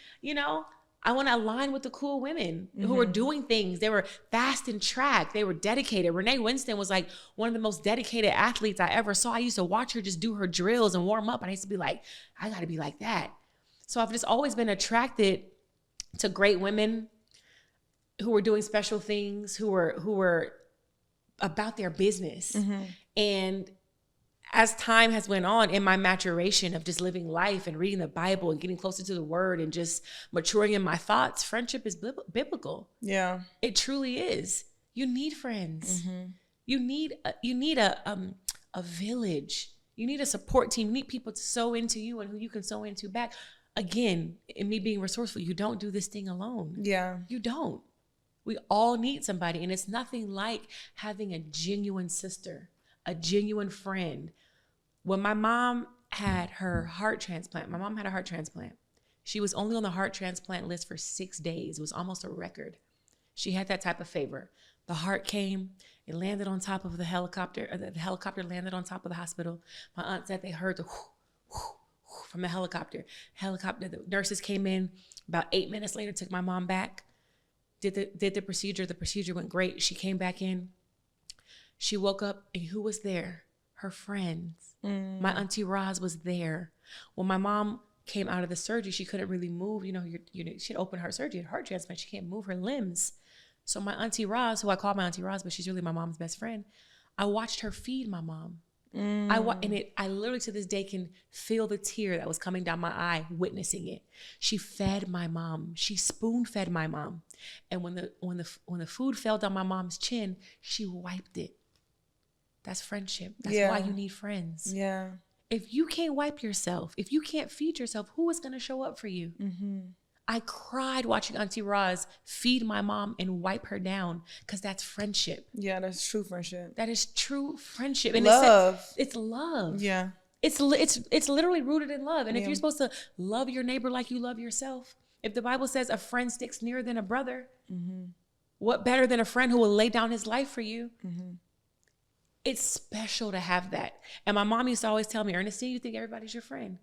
I want to align with the cool women who were doing things. They were fast in track. They were dedicated. Renee Winston was like one of the most dedicated athletes I ever saw. I used to watch her just do her drills and warm up. And I used to be like, I got to be like that. So I've just always been attracted to great women who were doing special things, who were about their business. And as time has went on in my maturation of just living life and reading the Bible and getting closer to the word and just maturing in my thoughts, friendship is biblical. Yeah. It truly is. You need friends. You need a village. You need a support team. You need people to sow into you and who you can sow into back. Again, in me being resourceful, you don't do this thing alone. Yeah. You don't. We all need somebody. And it's nothing like having a genuine sister, a genuine friend. When my mom had her heart transplant, she was only on the heart transplant list for 6 days. It was almost a record. She had that type of favor. The heart came, it landed on top of the helicopter. The helicopter landed on top of the hospital. My aunt said they heard the whoo, whoo, whoo from the helicopter. The nurses came in about 8 minutes later, took my mom back, did the procedure. The procedure went great. She came back in. She woke up and who was there? Her friends. My Auntie Roz was there. When my mom came out of the surgery, she couldn't really move. She had open heart surgery, had heart transplant. She can't move her limbs. So my Auntie Roz, who I call my Auntie Roz, but she's really my mom's best friend, I watched her feed my mom. I literally to this day can feel the tear that was coming down my eye witnessing it. She fed my mom. She spoon fed my mom. And when the food fell down my mom's chin, she wiped it. That's friendship. That's why you need friends. Yeah. If you can't wipe yourself, if you can't feed yourself, who is going to show up for you? I cried watching Auntie Roz feed my mom and wipe her down because that's friendship. Yeah, that's true friendship. That is true friendship. And love. It's love. Yeah. It's literally rooted in love. And if you're supposed to love your neighbor like you love yourself, if the Bible says a friend sticks nearer than a brother, what better than a friend who will lay down his life for you? It's special to have that. And my mom used to always tell me, Ernestine, you think everybody's your friend?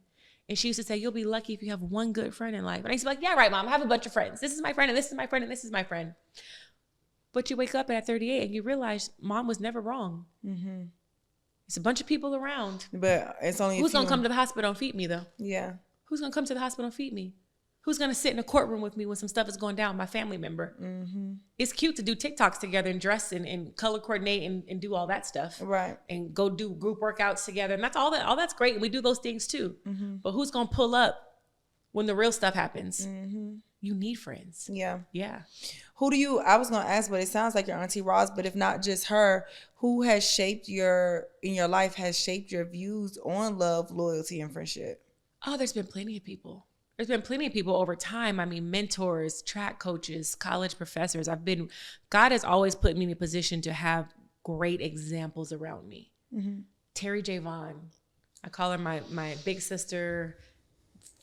And she used to say, you'll be lucky if you have one good friend in life. And I used to be like, yeah, right, Mom, I have a bunch of friends. This is my friend, and this is my friend, and this is my friend. But you wake up at 38 and you realize Mom was never wrong. It's a bunch of people around. But it's only who's going to come to the hospital and feed me, though? Yeah. Who's going to come to the hospital and feed me? Who's going to sit in a courtroom with me when some stuff is going down, my family member? It's cute to do TikToks together and dress and color coordinate and do all that stuff. Right. And go do group workouts together. And that's all that's great. And we do those things too. But who's going to pull up when the real stuff happens, you need friends. Yeah. Yeah. I was going to ask, but it sounds like your Auntie Roz, but if not just her, who has shaped your views on love, loyalty, and friendship? Oh, there's been plenty of people. There's been plenty of people over time. I mean, mentors, track coaches, college professors. God has always put me in a position to have great examples around me. Terry J. Vaughn, I call her my big sister,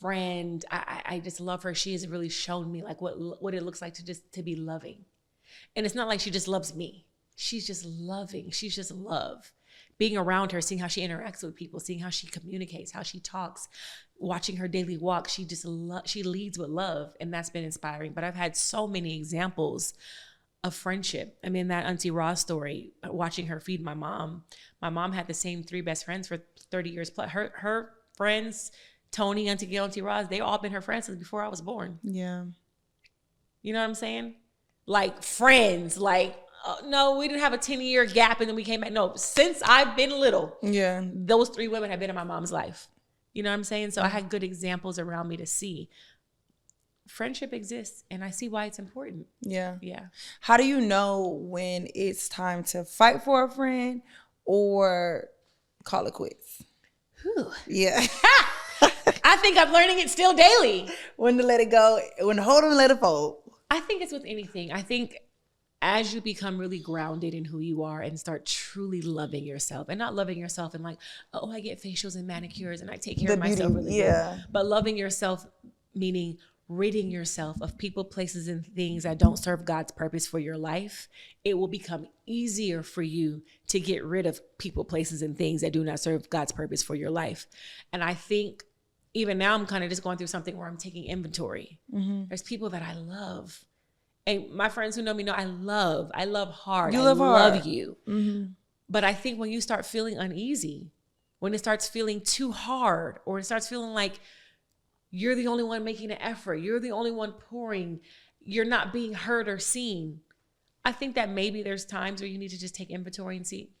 friend. I just love her. She has really shown me like what it looks like to be loving. And it's not like she just loves me. She's just loving. She's just love. Being around her, seeing how she interacts with people, seeing how she communicates, how she talks, watching her daily walk, she leads with love, and that's been inspiring. But I've had so many examples of friendship. I mean, that Auntie Roz story, watching her feed my mom. My mom had the same 3 best friends for 30 years plus. Her friends, Tony, Auntie Gail, Auntie Roz, they all been her friends since before I was born. Yeah. You know what I'm saying? Like friends, like, no, we didn't have a 10-year gap and then we came back. No, since I've been little, those 3 women have been in my mom's life. You know what I'm saying? So I had good examples around me to see. Friendship exists and I see why it's important. Yeah. Yeah. How do you know when it's time to fight for a friend or call it quits? Whew. Yeah. I think I'm learning it still daily. When to let it go, when to hold them and let it fold. I think it's with anything. I think as you become really grounded in who you are and start truly loving yourself, and not loving yourself and like, oh, I get facials and manicures and I take care of myself really good. But loving yourself, meaning ridding yourself of people, places, and things that don't serve God's purpose for your life. It will become easier for you to get rid of people, places, and things that do not serve God's purpose for your life. And I think even now I'm kind of just going through something where I'm taking inventory. There's people that I love. And my friends who know me know I love hard. I love you. But I think when you start feeling uneasy, when it starts feeling too hard, or it starts feeling like you're the only one making an effort, you're the only one pouring, you're not being heard or seen, I think that maybe there's times where you need to just take inventory and see,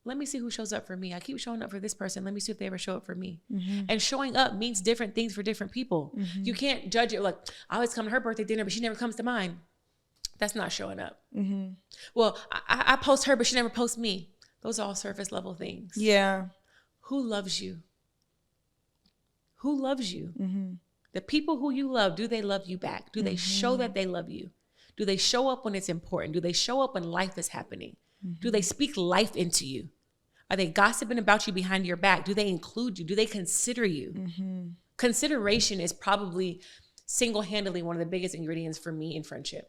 let me see who shows up for me. I keep showing up for this person. Let me see if they ever show up for me. And showing up means different things for different people. You can't judge it like, I always come to her birthday dinner, but she never comes to mine. That's not showing up. Well, I post her, but she never posts me. Those are all surface level things. Yeah. Who loves you? Who loves you? The people who you love, do they love you back? Do they show that they love you? Do they show up when it's important? Do they show up when life is happening? Do they speak life into you? Are they gossiping about you behind your back? Do they include you? Do they consider you? Consideration is probably single-handedly one of the biggest ingredients for me in friendship.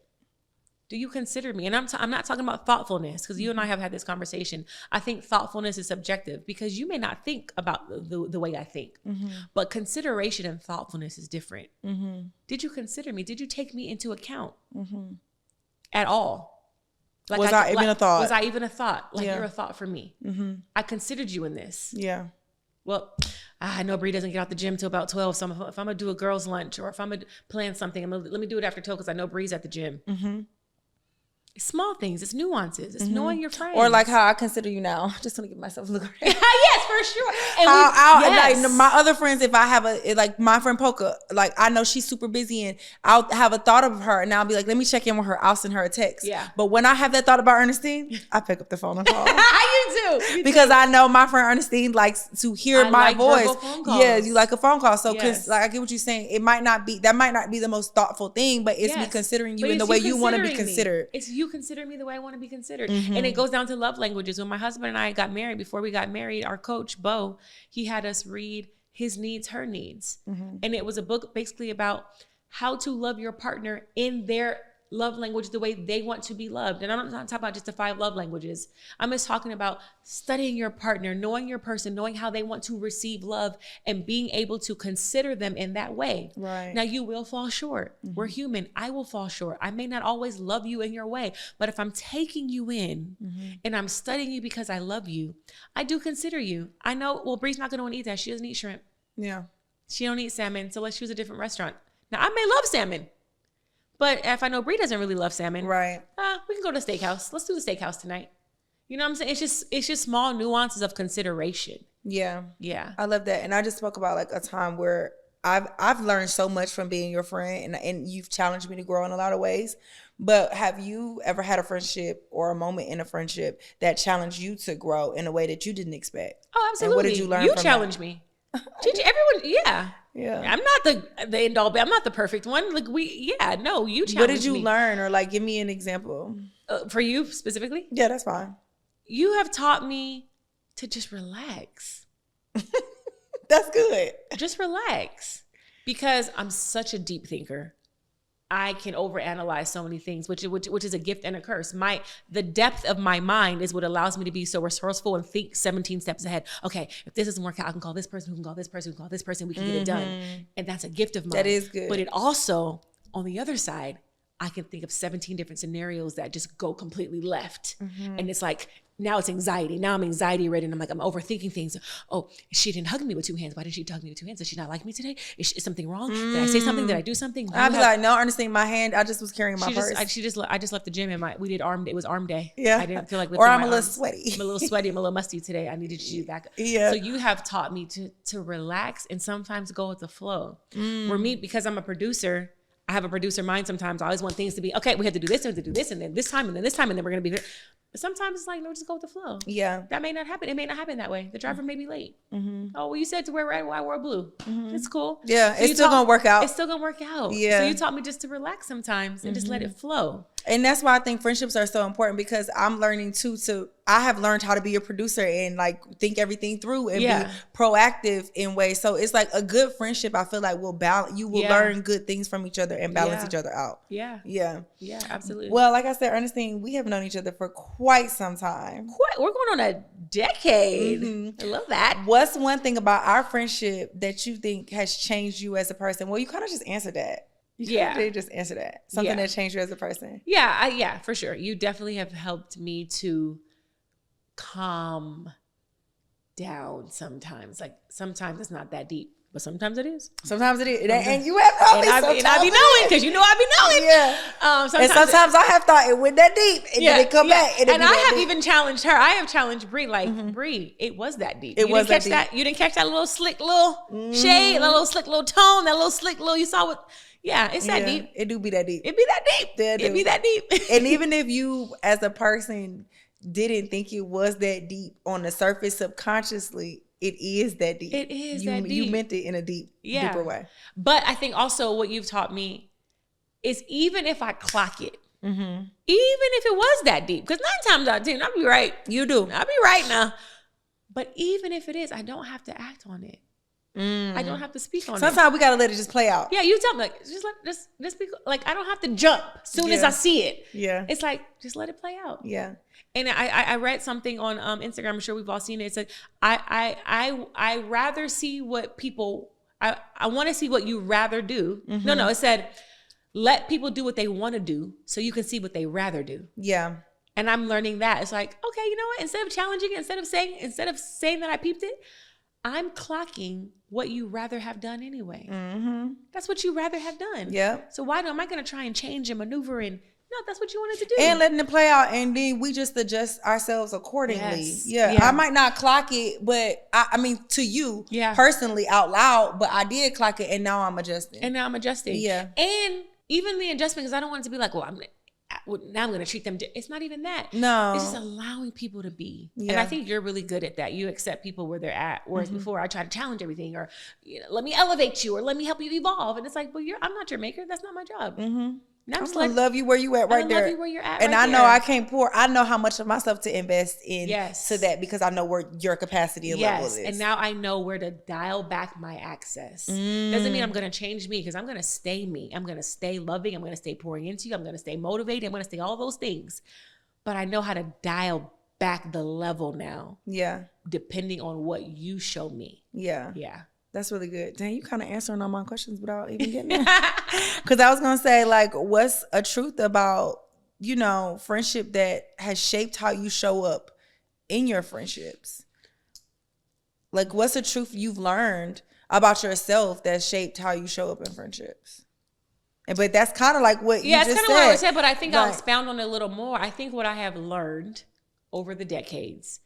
Do you consider me? And I'm not talking about thoughtfulness, because you and I have had this conversation. I think thoughtfulness is subjective because you may not think about the way I think. But consideration and thoughtfulness is different. Did you consider me? Did you take me into account at all? Like was I even a thought? Was I even a thought? Like you're a thought for me. I considered you in this. Yeah. Well, I know Brii doesn't get out the gym till about 12. So if I'm going to do a girl's lunch, or if I'm going to plan something, let me do it after 12 because I know Brii's at the gym. It's small things. It's nuances. It's knowing your friends. Or like how I consider you now. Just want to give myself a look. Yes, for sure. And like my other friends, if I have like my friend Polka, like I know she's super busy and I'll have a thought of her and I'll be like, let me check in with her. I'll send her a text. Yeah. But when I have that thought about Ernestine, I pick up the phone and call. You too. Because I know my friend Ernestine likes to hear my voice. Phone calls. Yeah, you like a phone call. So Yes. like I get what you're saying. That might not be the most thoughtful thing, but it's me considering you in the way you want to be considered. It's you consider me the way I want to be considered. And it goes down to love languages. When my husband and I got married, before we got married, our coach, Bo, he had us read His Needs, Her Needs. And it was a book basically about how to love your partner in their love language the way they want to be loved. And I'm not talking about just the 5 love languages. I'm just talking about studying your partner, knowing your person, knowing how they want to receive love, and being able to consider them in that way. Right. Now, you will fall short. We're human. I will fall short. I may not always love you in your way, but if I'm taking you in and I'm studying you because I love you, I do consider you. I know, well, Brii's not going to want to eat that. She doesn't eat shrimp. Yeah. She don't eat salmon, so let's choose a different restaurant. Now, I may love salmon, but if I know Brii doesn't really love salmon, right? We can go to the steakhouse. Let's do the steakhouse tonight. You know what I'm saying? It's just small nuances of consideration. Yeah. Yeah. I love that. And I just spoke about like a time where I've learned so much from being your friend, and you've challenged me to grow in a lot of ways. But have you ever had a friendship or a moment in a friendship that challenged you to grow in a way that you didn't expect? Oh, absolutely. And what did you learn? You from challenged me. Everyone, yeah. Yeah. I'm not the end all, but I'm not the perfect one. Like you challenged me. What did you learn, or like give me an example? For you specifically? Yeah, that's fine. You have taught me to just relax. That's good. Just relax. Because I'm such a deep thinker. I can overanalyze so many things, which is a gift and a curse. The depth of my mind is what allows me to be so resourceful and think 17 steps ahead. Okay, if this doesn't work out, I can call this person, who can call this person, who can call this person, we can get it done. And that's a gift of mine. That is good. But it also, on the other side, I can think of 17 different scenarios that just go completely left. And it's like, now it's anxiety. Now I'm anxiety ridden. I'm overthinking things. Oh, she didn't hug me with two hands. Why didn't she hug me with two hands? Does she not like me today? Is something wrong? Did I say something? Did I do something? I'd be like, no, Ernestine, my hand, I just was carrying my purse. I just left the gym and it was arm day. Yeah. I didn't feel like or I'm a little sweaty. I'm a little sweaty. I'm a little musty today. I needed you back. Yeah. So you have taught me to relax and sometimes go with the flow. Because I'm a producer, I have a producer mind sometimes. I always want things to be, okay, we have to do this, and then this time, and then this time, and then we're going to be here. But sometimes it's like, no, just go with the flow. Yeah. That may not happen. It may not happen that way. The driver may be late. Oh, well, you said to wear red, why wear blue? It's cool. Yeah, so it's still going to work out. It's still going to work out. Yeah. So you taught me just to relax sometimes and just let it flow. And that's why I think friendships are so important, because I'm learning too I have learned how to be a producer and like think everything through and be proactive in ways. So it's like a good friendship, I feel like you will learn good things from each other and balance each other out. Yeah. Yeah. Yeah, absolutely. Well, like I said, Ernestine, we have known each other for quite some time. We're going on a decade. I love that. What's one thing about our friendship that you think has changed you as a person? Well, you kind of just answered that. They just answer that. Something that changed you as a person. Yeah, for sure. You definitely have helped me to calm down sometimes. Like sometimes it's not that deep, but sometimes it is. Sometimes it is. And you have told me and I be knowing, because you know I be knowing. Yeah. Sometimes I have thought it went that deep, and then it come back. And I have even challenged her. I have challenged Brii, like, Brii, it was that deep. You didn't catch that little slick little shade, that little slick little tone, that little slick little, you saw what. Yeah, it's that deep. It do be that deep. It be that deep. It be that deep. And even if you, as a person, didn't think it was that deep on the surface, subconsciously, it is that deep. It is that deep. You meant it in a deeper way. But I think also what you've taught me is, even if I clock it, even if it was that deep, because 9 times out of 10, I'll be right. You do. I'll be right now. But even if it is, I don't have to act on it. I don't have to speak on it. Sometimes we gotta let it just play out. Yeah, you tell me, like, just be, like, I don't have to jump as soon as I see it. Yeah, it's like, just let it play out. Yeah. And I read something on Instagram. I'm sure we've all seen it. It said, I rather see what people. I want to see what you rather do. No, it said, let people do what they want to do so you can see what they rather do. Yeah. And I'm learning that. It's like, okay, you know what? Instead of challenging it, instead of saying that I peeped it, I'm clocking what you rather have done anyway. That's what you rather have done. Yeah. So why am I going to try and change and maneuver? And no, that's what you wanted to do. And letting it play out, and then we just adjust ourselves accordingly. Yes. Yeah. I might not clock it, but I mean, to you personally out loud, but I did clock it, and now I'm adjusting. Yeah. And even the adjustment, because I don't want it to be like, well, now I'm going to treat them. It's not even that. No. It's just allowing people to be. Yeah. And I think you're really good at that. You accept people where they're at. Whereas before I try to challenge everything, or, let me elevate you, or let me help you evolve. And it's like, well, I'm not your maker. That's not my job. Now I'm gonna love you where you at right there. Love you where you're at, and I know I can't pour. I know how much of myself to invest in to that, because I know where your capacity and level is. And now I know where to dial back my access. Doesn't mean I'm gonna change me, because I'm gonna stay me. I'm gonna stay loving. I'm gonna stay pouring into you. I'm gonna stay motivated. I'm gonna stay all those things. But I know how to dial back the level now. Yeah. Depending on what you show me. Yeah. Yeah. That's really good. Dang, you kind of answering all my questions without even getting there. Because I was going to say, like, what's a truth about, friendship that has shaped how you show up in your friendships? Like, what's a truth you've learned about yourself that shaped how you show up in friendships? But that's kind of like what you just said. Yeah, it's kind of what I said, but I think I'll expound on it a little more. I think what I have learned over the decades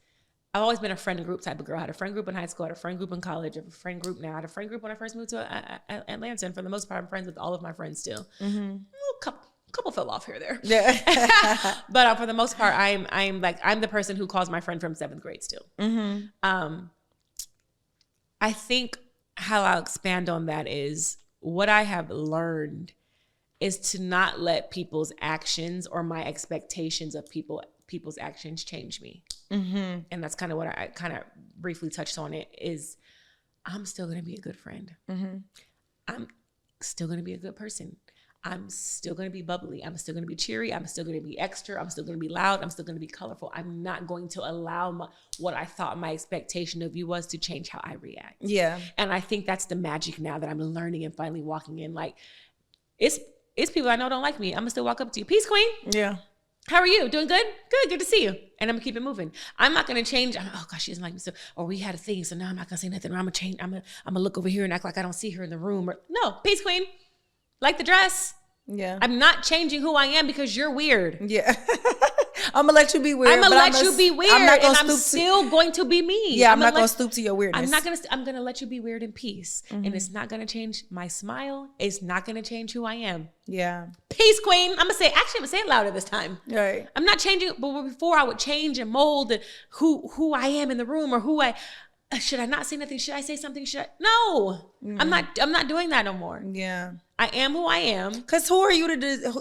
I've always been a friend group type of girl. I had a friend group in high school, I had a friend group in college, I have a friend group now. I had a friend group when I first moved to Atlanta, and for the most part, I'm friends with all of my friends still. A couple fell off here or there. Yeah. But for the most part, I'm the person who calls my friend from 7th grade still. I think how I'll expand on that is what I have learned is to not let people's actions or my expectations of people's actions change me. And that's kind of what I kind of briefly touched on it is I'm still going to be a good friend. I'm still going to be a good person. I'm still going to be bubbly. I'm still going to be cheery. I'm still going to be extra. I'm still going to be loud. I'm still going to be colorful. I'm not going to allow what I thought my expectation of you was to change how I react. Yeah. And I think that's the magic now that I'm learning and finally walking in. Like, it's people I know don't like me. I'm going to still walk up to you. Peace, queen. Yeah. How are you? Doing good? Good to see you. And I'm going to keep it moving. I'm not going to change. Oh, gosh, she doesn't like me. So, or we had a thing. So now I'm not going to say nothing. Or I'm going to change. I'm going to look over here and act like I don't see her in the room. Or, no, peace, queen. Like the dress. Yeah. I'm not changing who I am because you're weird. Yeah. I'm going to let you be weird. I'm going to let you be weird. I'm still going to be me. Yeah, I'm not going to stoop to your weirdness. I'm going to let you be weird in peace. And it's not going to change my smile. It's not going to change who I am. Yeah. Peace, queen. I'm going to say it louder this time. Right. I'm not changing, but before I would change and mold who I am in the room or should I not say nothing? Should I say something? No, I'm not doing that no more. Yeah. I am who I am. Because who are you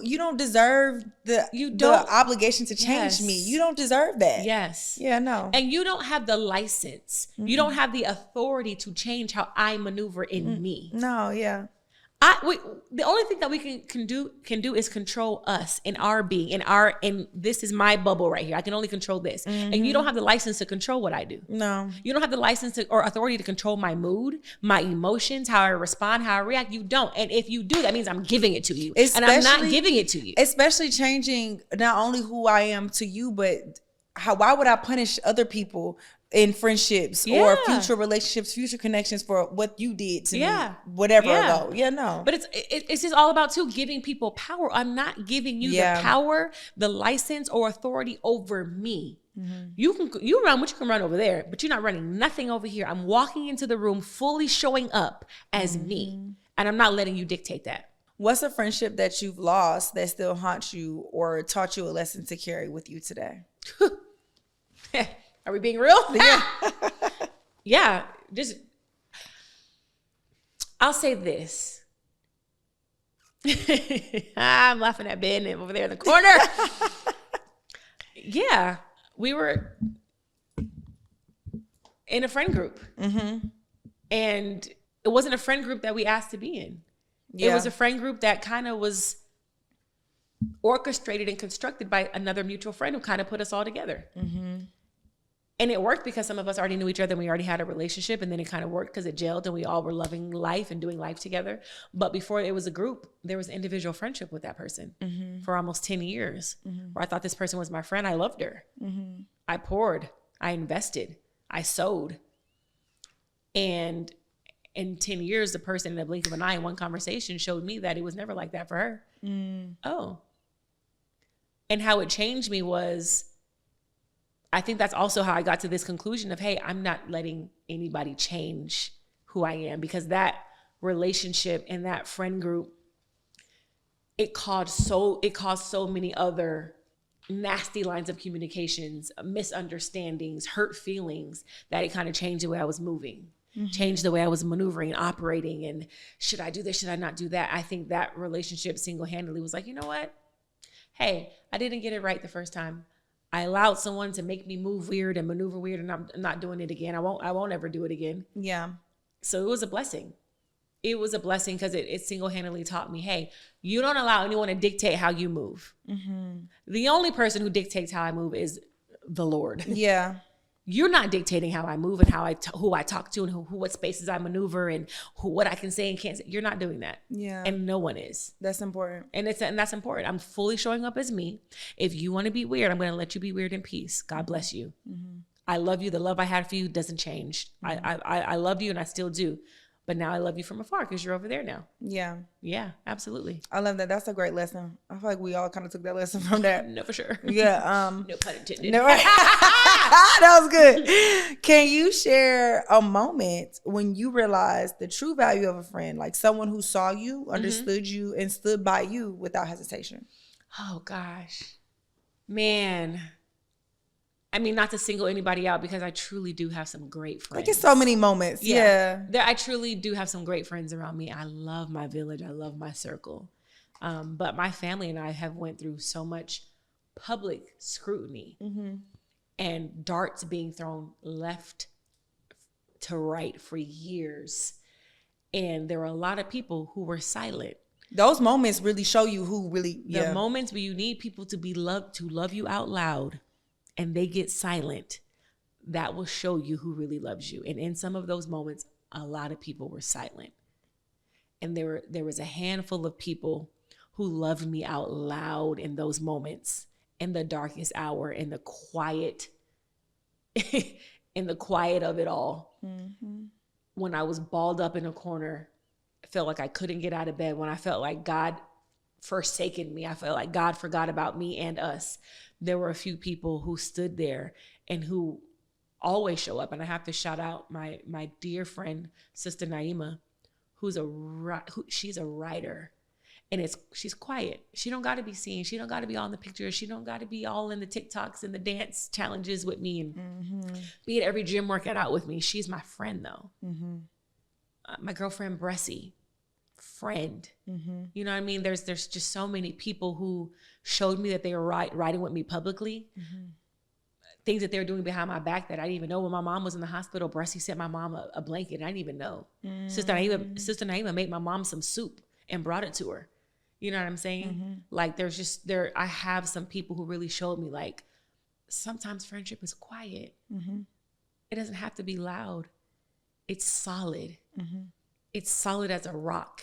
you don't deserve the obligation to change me. You don't deserve that. Yes. Yeah, no. And you don't have the license. You don't have the authority to change how I maneuver in me. No, yeah. The only thing that we can do is control us in our being, and this is my bubble right here. I can only control this. And you don't have the license to control what I do. No. You don't have the license or authority to control my mood, my emotions, how I respond, how I react. You don't. And if you do, that means I'm giving it to you. And I'm not giving it to you. Especially changing not only who I am to you, but why would I punish other people in friendships or future relationships, future connections for what you did to me, whatever ago. Yeah, no. But it's just all about giving people power. I'm not giving you the power, the license or authority over me. You run what you can run over there, but you're not running nothing over here. I'm walking into the room fully showing up as me, and I'm not letting you dictate that. What's a friendship that you've lost that still haunts you or taught you a lesson to carry with you today? Are we being real? Yeah. Yeah. I'll say this. I'm laughing at Ben over there in the corner. Yeah. We were in a friend group. And it wasn't a friend group that we asked to be in. It was a friend group that kind of was orchestrated and constructed by another mutual friend who kind of put us all together. And it worked because some of us already knew each other and we already had a relationship, and then it kind of worked because it gelled and we all were loving life and doing life together. But before it was a group, there was individual friendship with that person for almost 10 years where I thought this person was my friend. I loved her. I poured, I invested, I sowed. And in 10 years, the person in the blink of an eye in one conversation showed me that it was never like that for her. Oh. And how it changed me was, I think that's also how I got to this conclusion of, hey, I'm not letting anybody change who I am, because that relationship and that friend group, it caused so many other nasty lines of communications, misunderstandings, hurt feelings, that it kind of changed the way I was moving, changed the way I was maneuvering and operating. And should I do this? Should I not do that? I think that relationship single-handedly was like, you know what? Hey, I didn't get it right the first time. I allowed someone to make me move weird and maneuver weird, and I'm not doing it again. I won't ever do it again. Yeah. So it was a blessing. It was a blessing because it single-handedly taught me, hey, you don't allow anyone to dictate how you move. The only person who dictates how I move is the Lord. Yeah. You're not dictating how I move and who I talk to and what spaces I maneuver and what I can say and can't say. You're not doing that. Yeah. And no one is. That's important. And that's important. I'm fully showing up as me. If you want to be weird, I'm going to let you be weird in peace. God bless you. I love you. The love I had for you doesn't change. I love you and I still do. But now I love you from afar because you're over there now. Yeah. Yeah, absolutely. I love that. That's a great lesson. I feel like we all kind of took that lesson from that. No, for sure. Yeah. No pun intended. No, that was good. Can you share a moment when you realized the true value of a friend, like someone who saw you, understood you, and stood by you without hesitation? Oh, gosh. Man. I mean, not to single anybody out because I truly do have some great friends. Like, it's so many moments. Yeah. I truly do have some great friends around me. I love my village. I love my circle. But my family and I have went through so much public scrutiny and darts being thrown left to right for years. And there were a lot of people who were silent. Those moments really show you who really, The moments where you need people to love you out loud and they get silent, that will show you who really loves you. And in some of those moments, a lot of people were silent. And there was a handful of people who loved me out loud in those moments, in the darkest hour, in the quiet, in the quiet of it all. When I was balled up in a corner, I felt like I couldn't get out of bed. When I felt like God forsaken me, I felt like God forgot about me and us. There were a few people who stood there and who always show up. And I have to shout out my dear friend, Sister Naima, she's a writer. And she's quiet. She don't got to be seen. She don't got to be all in the pictures. She don't got to be all in the TikToks and the dance challenges with me and be at every gym workout out with me. She's my friend though. My girlfriend Bressie, friend. You know what I mean? There's just so many people who showed me that they were riding with me publicly. Things that they were doing behind my back that I didn't even know. When my mom was in the hospital, Bressie sent my mom a blanket. I didn't even know. Sister Naima made my mom some soup and brought it to her. You know what I'm saying? Like I have some people who really showed me like sometimes friendship is quiet. It doesn't have to be loud. It's solid. It's solid as a rock.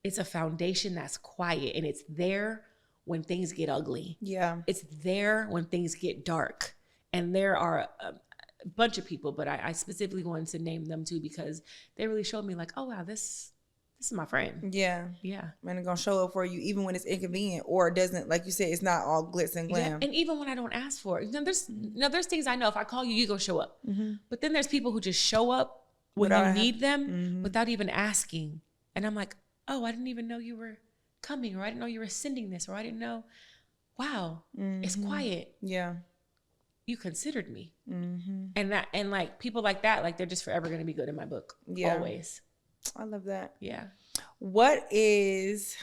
It's a foundation that's quiet and it's there when things get ugly. Yeah. It's there when things get dark. And there are a bunch of people, but I specifically wanted to name them too because they really showed me like, oh wow, this is my friend. Yeah. Yeah. And they're going to show up for you even when it's inconvenient or it doesn't, like you said, it's not all glitz and glam. Yeah. And even when I don't ask for it. There's things I know if I call you, you go show up. But then there's people who just show up when you need them without even asking. And I'm like, oh, I didn't even know you were coming, or I didn't know you were sending this, or I didn't know, wow, it's quiet. Yeah. You considered me. And like people like that, like they're just forever going to be good in my book. Yeah. Always. I love that. Yeah. This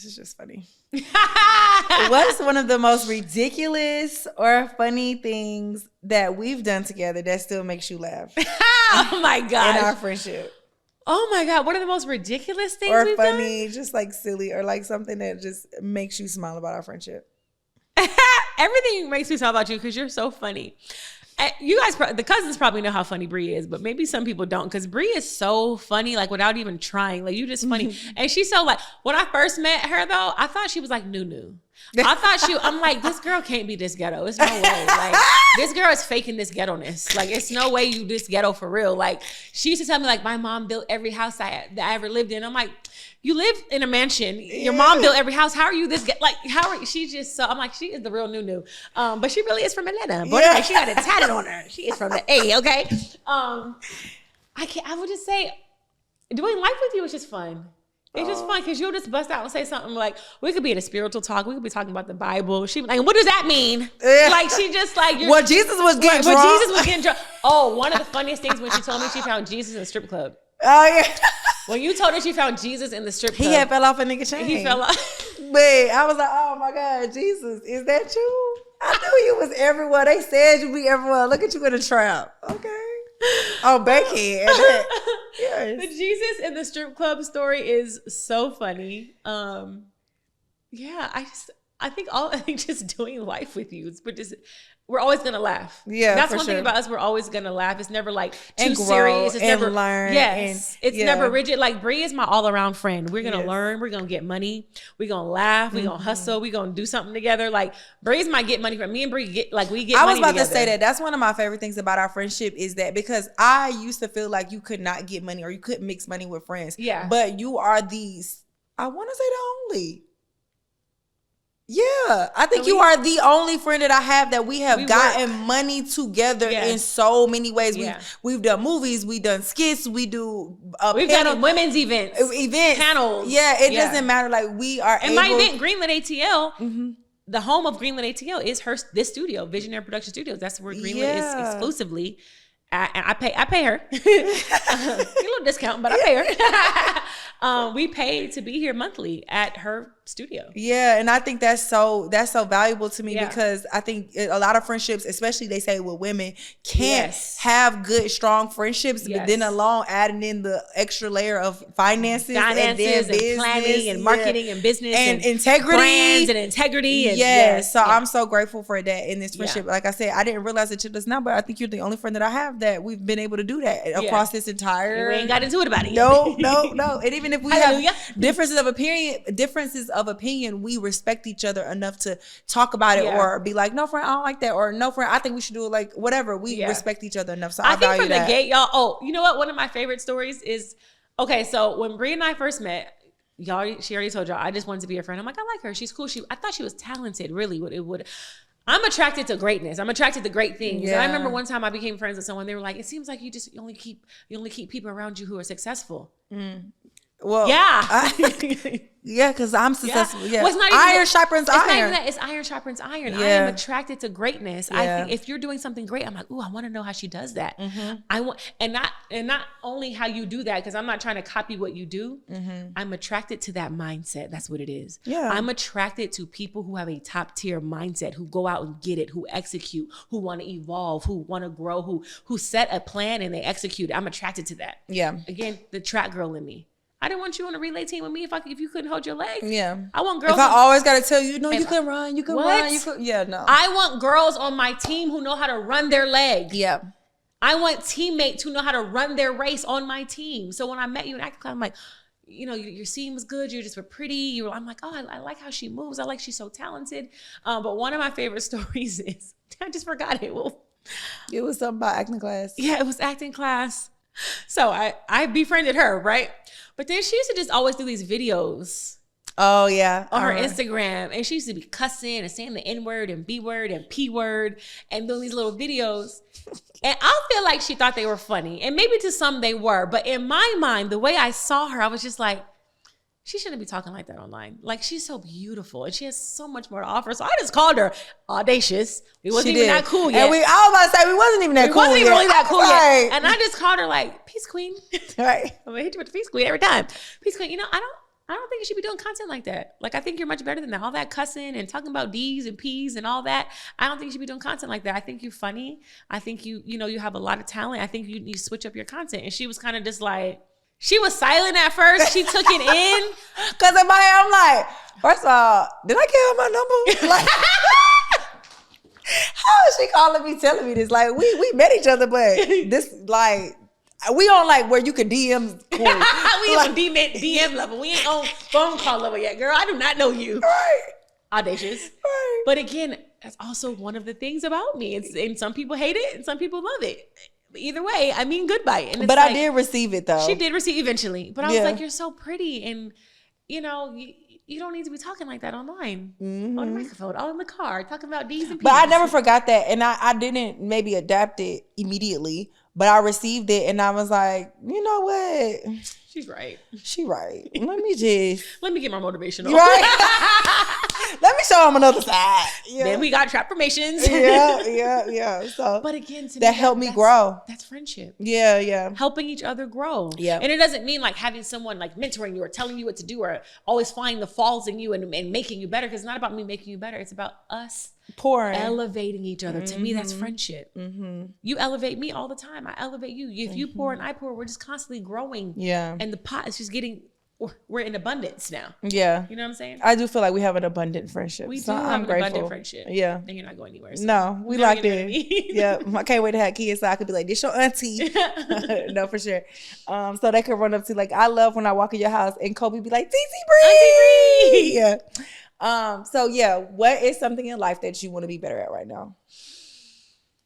is just funny. What's one of the most ridiculous or funny things that we've done together that still makes you laugh? Oh my God. In our friendship. Oh my God. What are the most ridiculous things or we've funny, done? Just like silly, or like something that just makes you smile about our friendship? Everything makes me smile about you because you're so funny. You guys, the cousins probably know how funny Brii is, but maybe some people don't, because Brii is so funny, like without even trying. Like, you just funny. And she's so like, when I first met her though, I thought she was like Nunu. I'm like, this girl can't be this ghetto. It's no way. Like, this girl is faking this ghetto-ness. Like, it's no way you this ghetto for real. Like, she used to tell me like, my mom built every house that I ever lived in. I'm like, you live in a mansion. Your mom built every house. How are you this? Like, she's just so, I'm like, she is the real Nunu. But she really is from Atlanta. But like, she got it tatted on her. She is from the A, okay? I would just say, doing life with you is just fun. It's just fun because you'll just bust out and say something like, we could be in a spiritual talk. We could be talking about the Bible. She like, what does that mean? Yeah. Like, she just like, well, Jesus was getting drunk. Well, Jesus was getting drunk. Oh, one of the funniest things when she told me she found Jesus in a strip club. Oh, yeah. When you told her she found Jesus in the strip club. He had fell off a nigga chain. He fell off. But I was like, oh my God, Jesus, is that you? I knew you was everywhere. They said you be everywhere. Look at you in a trap. Okay. Oh, Becky. Yes. The Jesus in the strip club story is so funny. Yeah, I think just doing life with you, we're always gonna laugh. Yeah, that's for one sure. thing about us. We're always gonna laugh. It's never like too And grow serious. It's and never learn. Yes, And, it's never rigid. Like Brii is my all around friend. We're gonna Yes. learn. We're gonna get money. We're gonna laugh. We're gonna hustle. We're gonna do something together. Like Brii's my get money friend. Me and Brii get we get. I was money about together. to say that. That's one of my favorite things about our friendship is that because I used to feel like you could not get money or you couldn't mix money with friends. Yeah. But you are I want to say the only. Yeah, I think you are the only friend that I have that we have gotten money together in so many ways. Yeah. We've done movies, we've done skits, we've done women's events, panels. Yeah, it doesn't matter. Like we are. And my event, Greenlit ATL, the home of Greenlit ATL is this studio, Visionary Production Studios. That's where Greenlit is exclusively. And I pay her a little discount, but I pay her. We pay to be here monthly at her studio. Yeah, and I think that's so valuable to me because I think a lot of friendships, especially they say with women, can't have good, strong friendships. But then along adding in the extra layer of finances and business, planning and marketing and business and integrity, brands and integrity. And so I'm so grateful for that in this friendship. Like I said, I didn't realize it to this now, but I think you're the only friend that I have that we've been able to do that across this entire. And we ain't got into it about it. No. And even if we have differences of opinion, we respect each other enough to talk about it or be like, no friend, I don't like that, or no friend, I think we should do it, like whatever. We respect each other enough. So I think value from that. the gate, y'all. Oh, you know what? One of my favorite stories is so when Brii and I first met, y'all, she already told y'all I just wanted to be a friend. I'm like, I like her. She's cool. I thought she was talented. Really, I'm attracted to greatness. I'm attracted to great things. Yeah. And I remember one time I became friends with someone. They were like, it seems like you only keep people around you who are successful. Well, yeah, because I'm successful. Yeah, well, iron sharpens iron. It's not even that. It's iron sharpens iron. I am attracted to greatness. I think if you're doing something great, I'm like, ooh, I want to know how she does that. I want, and not only how you do that, because I'm not trying to copy what you do. I'm attracted to that mindset. That's what it is. Yeah, I'm attracted to people who have a top tier mindset, who go out and get it, who execute, who want to evolve, who want to grow, who set a plan and they execute it. I'm attracted to that. Yeah. Again, the track girl in me. I didn't want you on a relay team with me if you couldn't hold your leg. Yeah. I want girls. If I always got to tell you, no, you can run, you can run, you could. Yeah, no. I want girls on my team who know how to run their leg. Yeah. I want teammates who know how to run their race on my team. So when I met you in acting class, I'm like, your scene was good. You just were pretty. I'm like, oh, I like how she moves. I like she's so talented. But one of my favorite stories is, I just forgot it. Well, it was something about acting class. Yeah, it was acting class. So I befriended her, right? But then she used to just always do these videos. Oh, yeah. On her Instagram. And she used to be cussing and saying the N-word and B-word and P-word and doing these little videos. And I feel like she thought they were funny. And maybe to some they were. But in my mind, the way I saw her, I was just like, she shouldn't be talking like that online. Like, she's so beautiful and she has so much more to offer. So I just called her audacious. We wasn't even that cool yet. And I was about to say, we wasn't even that cool yet. We wasn't even really that cool right. yet. And I just called her like, peace queen. Right. I'm gonna hit you with the peace queen every time. Peace queen, I don't think you should be doing content like that. Like, I think you're much better than that. All that cussing and talking about D's and P's and all that. I don't think you should be doing content like that. I think you're funny. I think you have a lot of talent. I think you need to switch up your content. And she was kind of just like, she was silent at first. She took it in. Because in my head, I'm like, first of all, did I give her my number? Like, how is she calling me, telling me this? Like, we met each other, but this, like, we on, like, where you could DM. Cool. We on DM level. We ain't on phone call level yet, girl. I do not know you. Right. Audacious. Right. But again, that's also one of the things about me. And some people hate it and some people love it. Either way, I mean goodbye. And but I did receive it though. She did receive eventually. But I was like, you're so pretty. And you don't need to be talking like that online. On the microphone, all in the car, talking about D's and P's. But I never forgot that. And I didn't maybe adapt it immediately. But I received it and I was like, you know what? She's right. She right. Let me get my motivation on. Right. Let me show them another side. Yeah. Then we got trap formations. Yeah. So, but again, to that helped me grow. That's friendship. Yeah. Helping each other grow. Yeah. And it doesn't mean like having someone like mentoring you or telling you what to do or always finding the flaws in you and making you better. Because it's not about me making you better. It's about us elevating each other. To me, that's friendship. You elevate me all the time. I elevate you. If you pour and I pour, we're just constantly growing. Yeah. And the pot is just getting we're in abundance now. Yeah. You know what I'm saying? I do feel like we have an abundant friendship. We so do have I'm an grateful. abundant friendship. Yeah. And you're not going anywhere. So. No, we No, locked you know what I in. mean? Yeah. I can't wait to have kids so I could be like, this your auntie. No, for sure. So they could run up to, like, I love when I walk in your house and Kobe be like, Titi Brii. Yeah. So yeah, what is something in life that you want to be better at right now?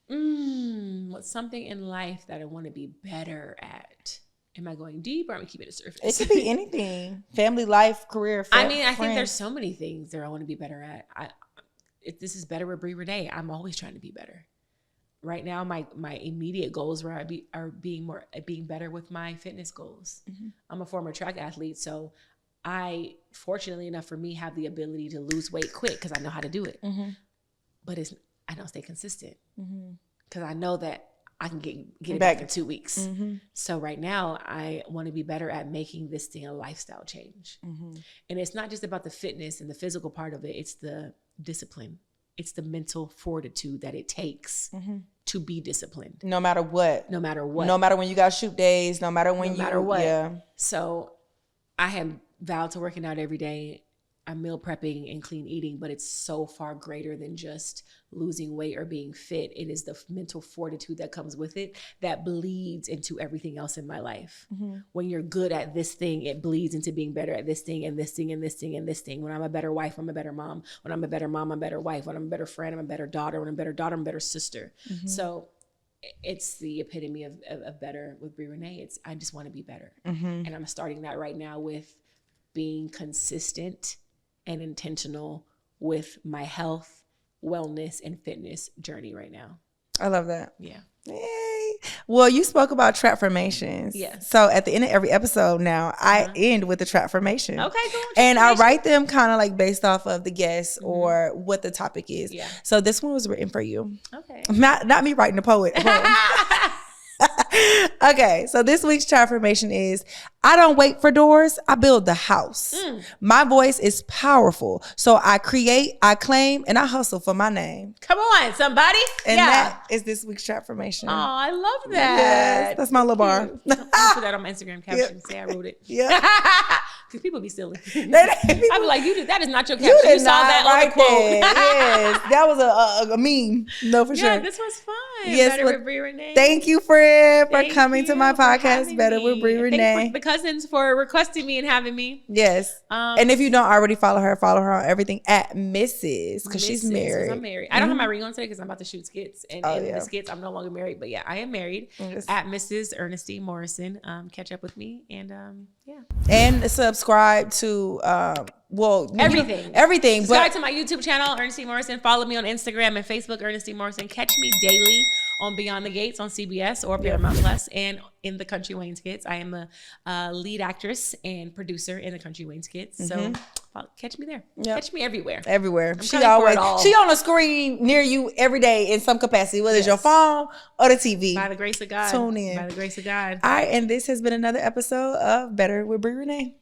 What's something in life that I want to be better at? Am I going deep or am I keeping it surface? It could be anything. Family life, career, I think there's so many things that I want to be better at. If this is Better with Brii Renee, I'm always trying to be better. Right now, my immediate goals are being better with my fitness goals. Mm-hmm. I'm a former track athlete, so I, fortunately enough for me, have the ability to lose weight quick because I know how to do it. Mm-hmm. But I don't stay consistent because I know that I can get it back in 2 weeks. Mm-hmm. So right now, I want to be better at making this thing a lifestyle change. Mm-hmm. And it's not just about the fitness and the physical part of it. It's the discipline. It's the mental fortitude that it takes to be disciplined. No matter what. No matter what. No matter when you got shoot days. No matter when no matter what. Yeah. So I have vowed to working out every day. I'm meal prepping and clean eating, but it's so far greater than just losing weight or being fit. It is the mental fortitude that comes with it that bleeds into everything else in my life. Mm-hmm. When you're good at this thing, it bleeds into being better at this thing and this thing and this thing and this thing. When I'm a better wife, I'm a better mom. When I'm a better mom, I'm a better wife. When I'm a better friend, I'm a better daughter. When I'm a better daughter, I'm a better sister. Mm-hmm. So it's the epitome of better with Brii Renee. I just want to be better. Mm-hmm. And I'm starting that right now with being consistent and intentional with my health, wellness, and fitness journey right now. I love that. Yeah. Yay. Well, you spoke about trap formations. Yes. So at the end of every episode now, I end with a trap formation. Okay, cool. And I write them kind of like based off of the guest or what the topic is. Yeah. So this one was written for you. Okay. Not me writing the poet. Okay, so this week's trap formation is, I don't wait for doors, I build the house. My voice is powerful, so I create, I claim, and I hustle for my name. Come on, somebody. And that is this week's trap formation. Oh, I love that. Yes, that's my little bar. I'll put that on my Instagram caption. Say I wrote it. Yeah. Because people be silly. I'd be like, that is not your caption. You saw that on the quote. Yes, that was a meme. No, for sure. Yeah, this was fun. Yes, Better with Brii Renee. Thank you, friend, for coming to my podcast, Better with Brii Renee. Thank the cousins for requesting me and having me. Yes. And if you don't already follow her on everything at Mrs. because she's married. I'm married. I don't have my ring on today because I'm about to shoot skits. And in the skits, I'm no longer married. But yeah, I am married. Yes. At Mrs. Ernestine Morrison. Catch up with me. And yeah. And subscribe to everything. Subscribe to my YouTube channel, Ernestine Morrison. Follow me on Instagram and Facebook, Ernestine Morrison. Catch me daily on Beyond the Gates on CBS or Betterment Plus and in the Country Wayne skits. I am a lead actress and producer in the Country Wayne skits. So catch me there. Yep. Catch me everywhere. She on a screen near you every day in some capacity, whether it's your phone or the TV. By the grace of God. Tune in. By the grace of God. All right, and this has been another episode of Better with Brii Renee.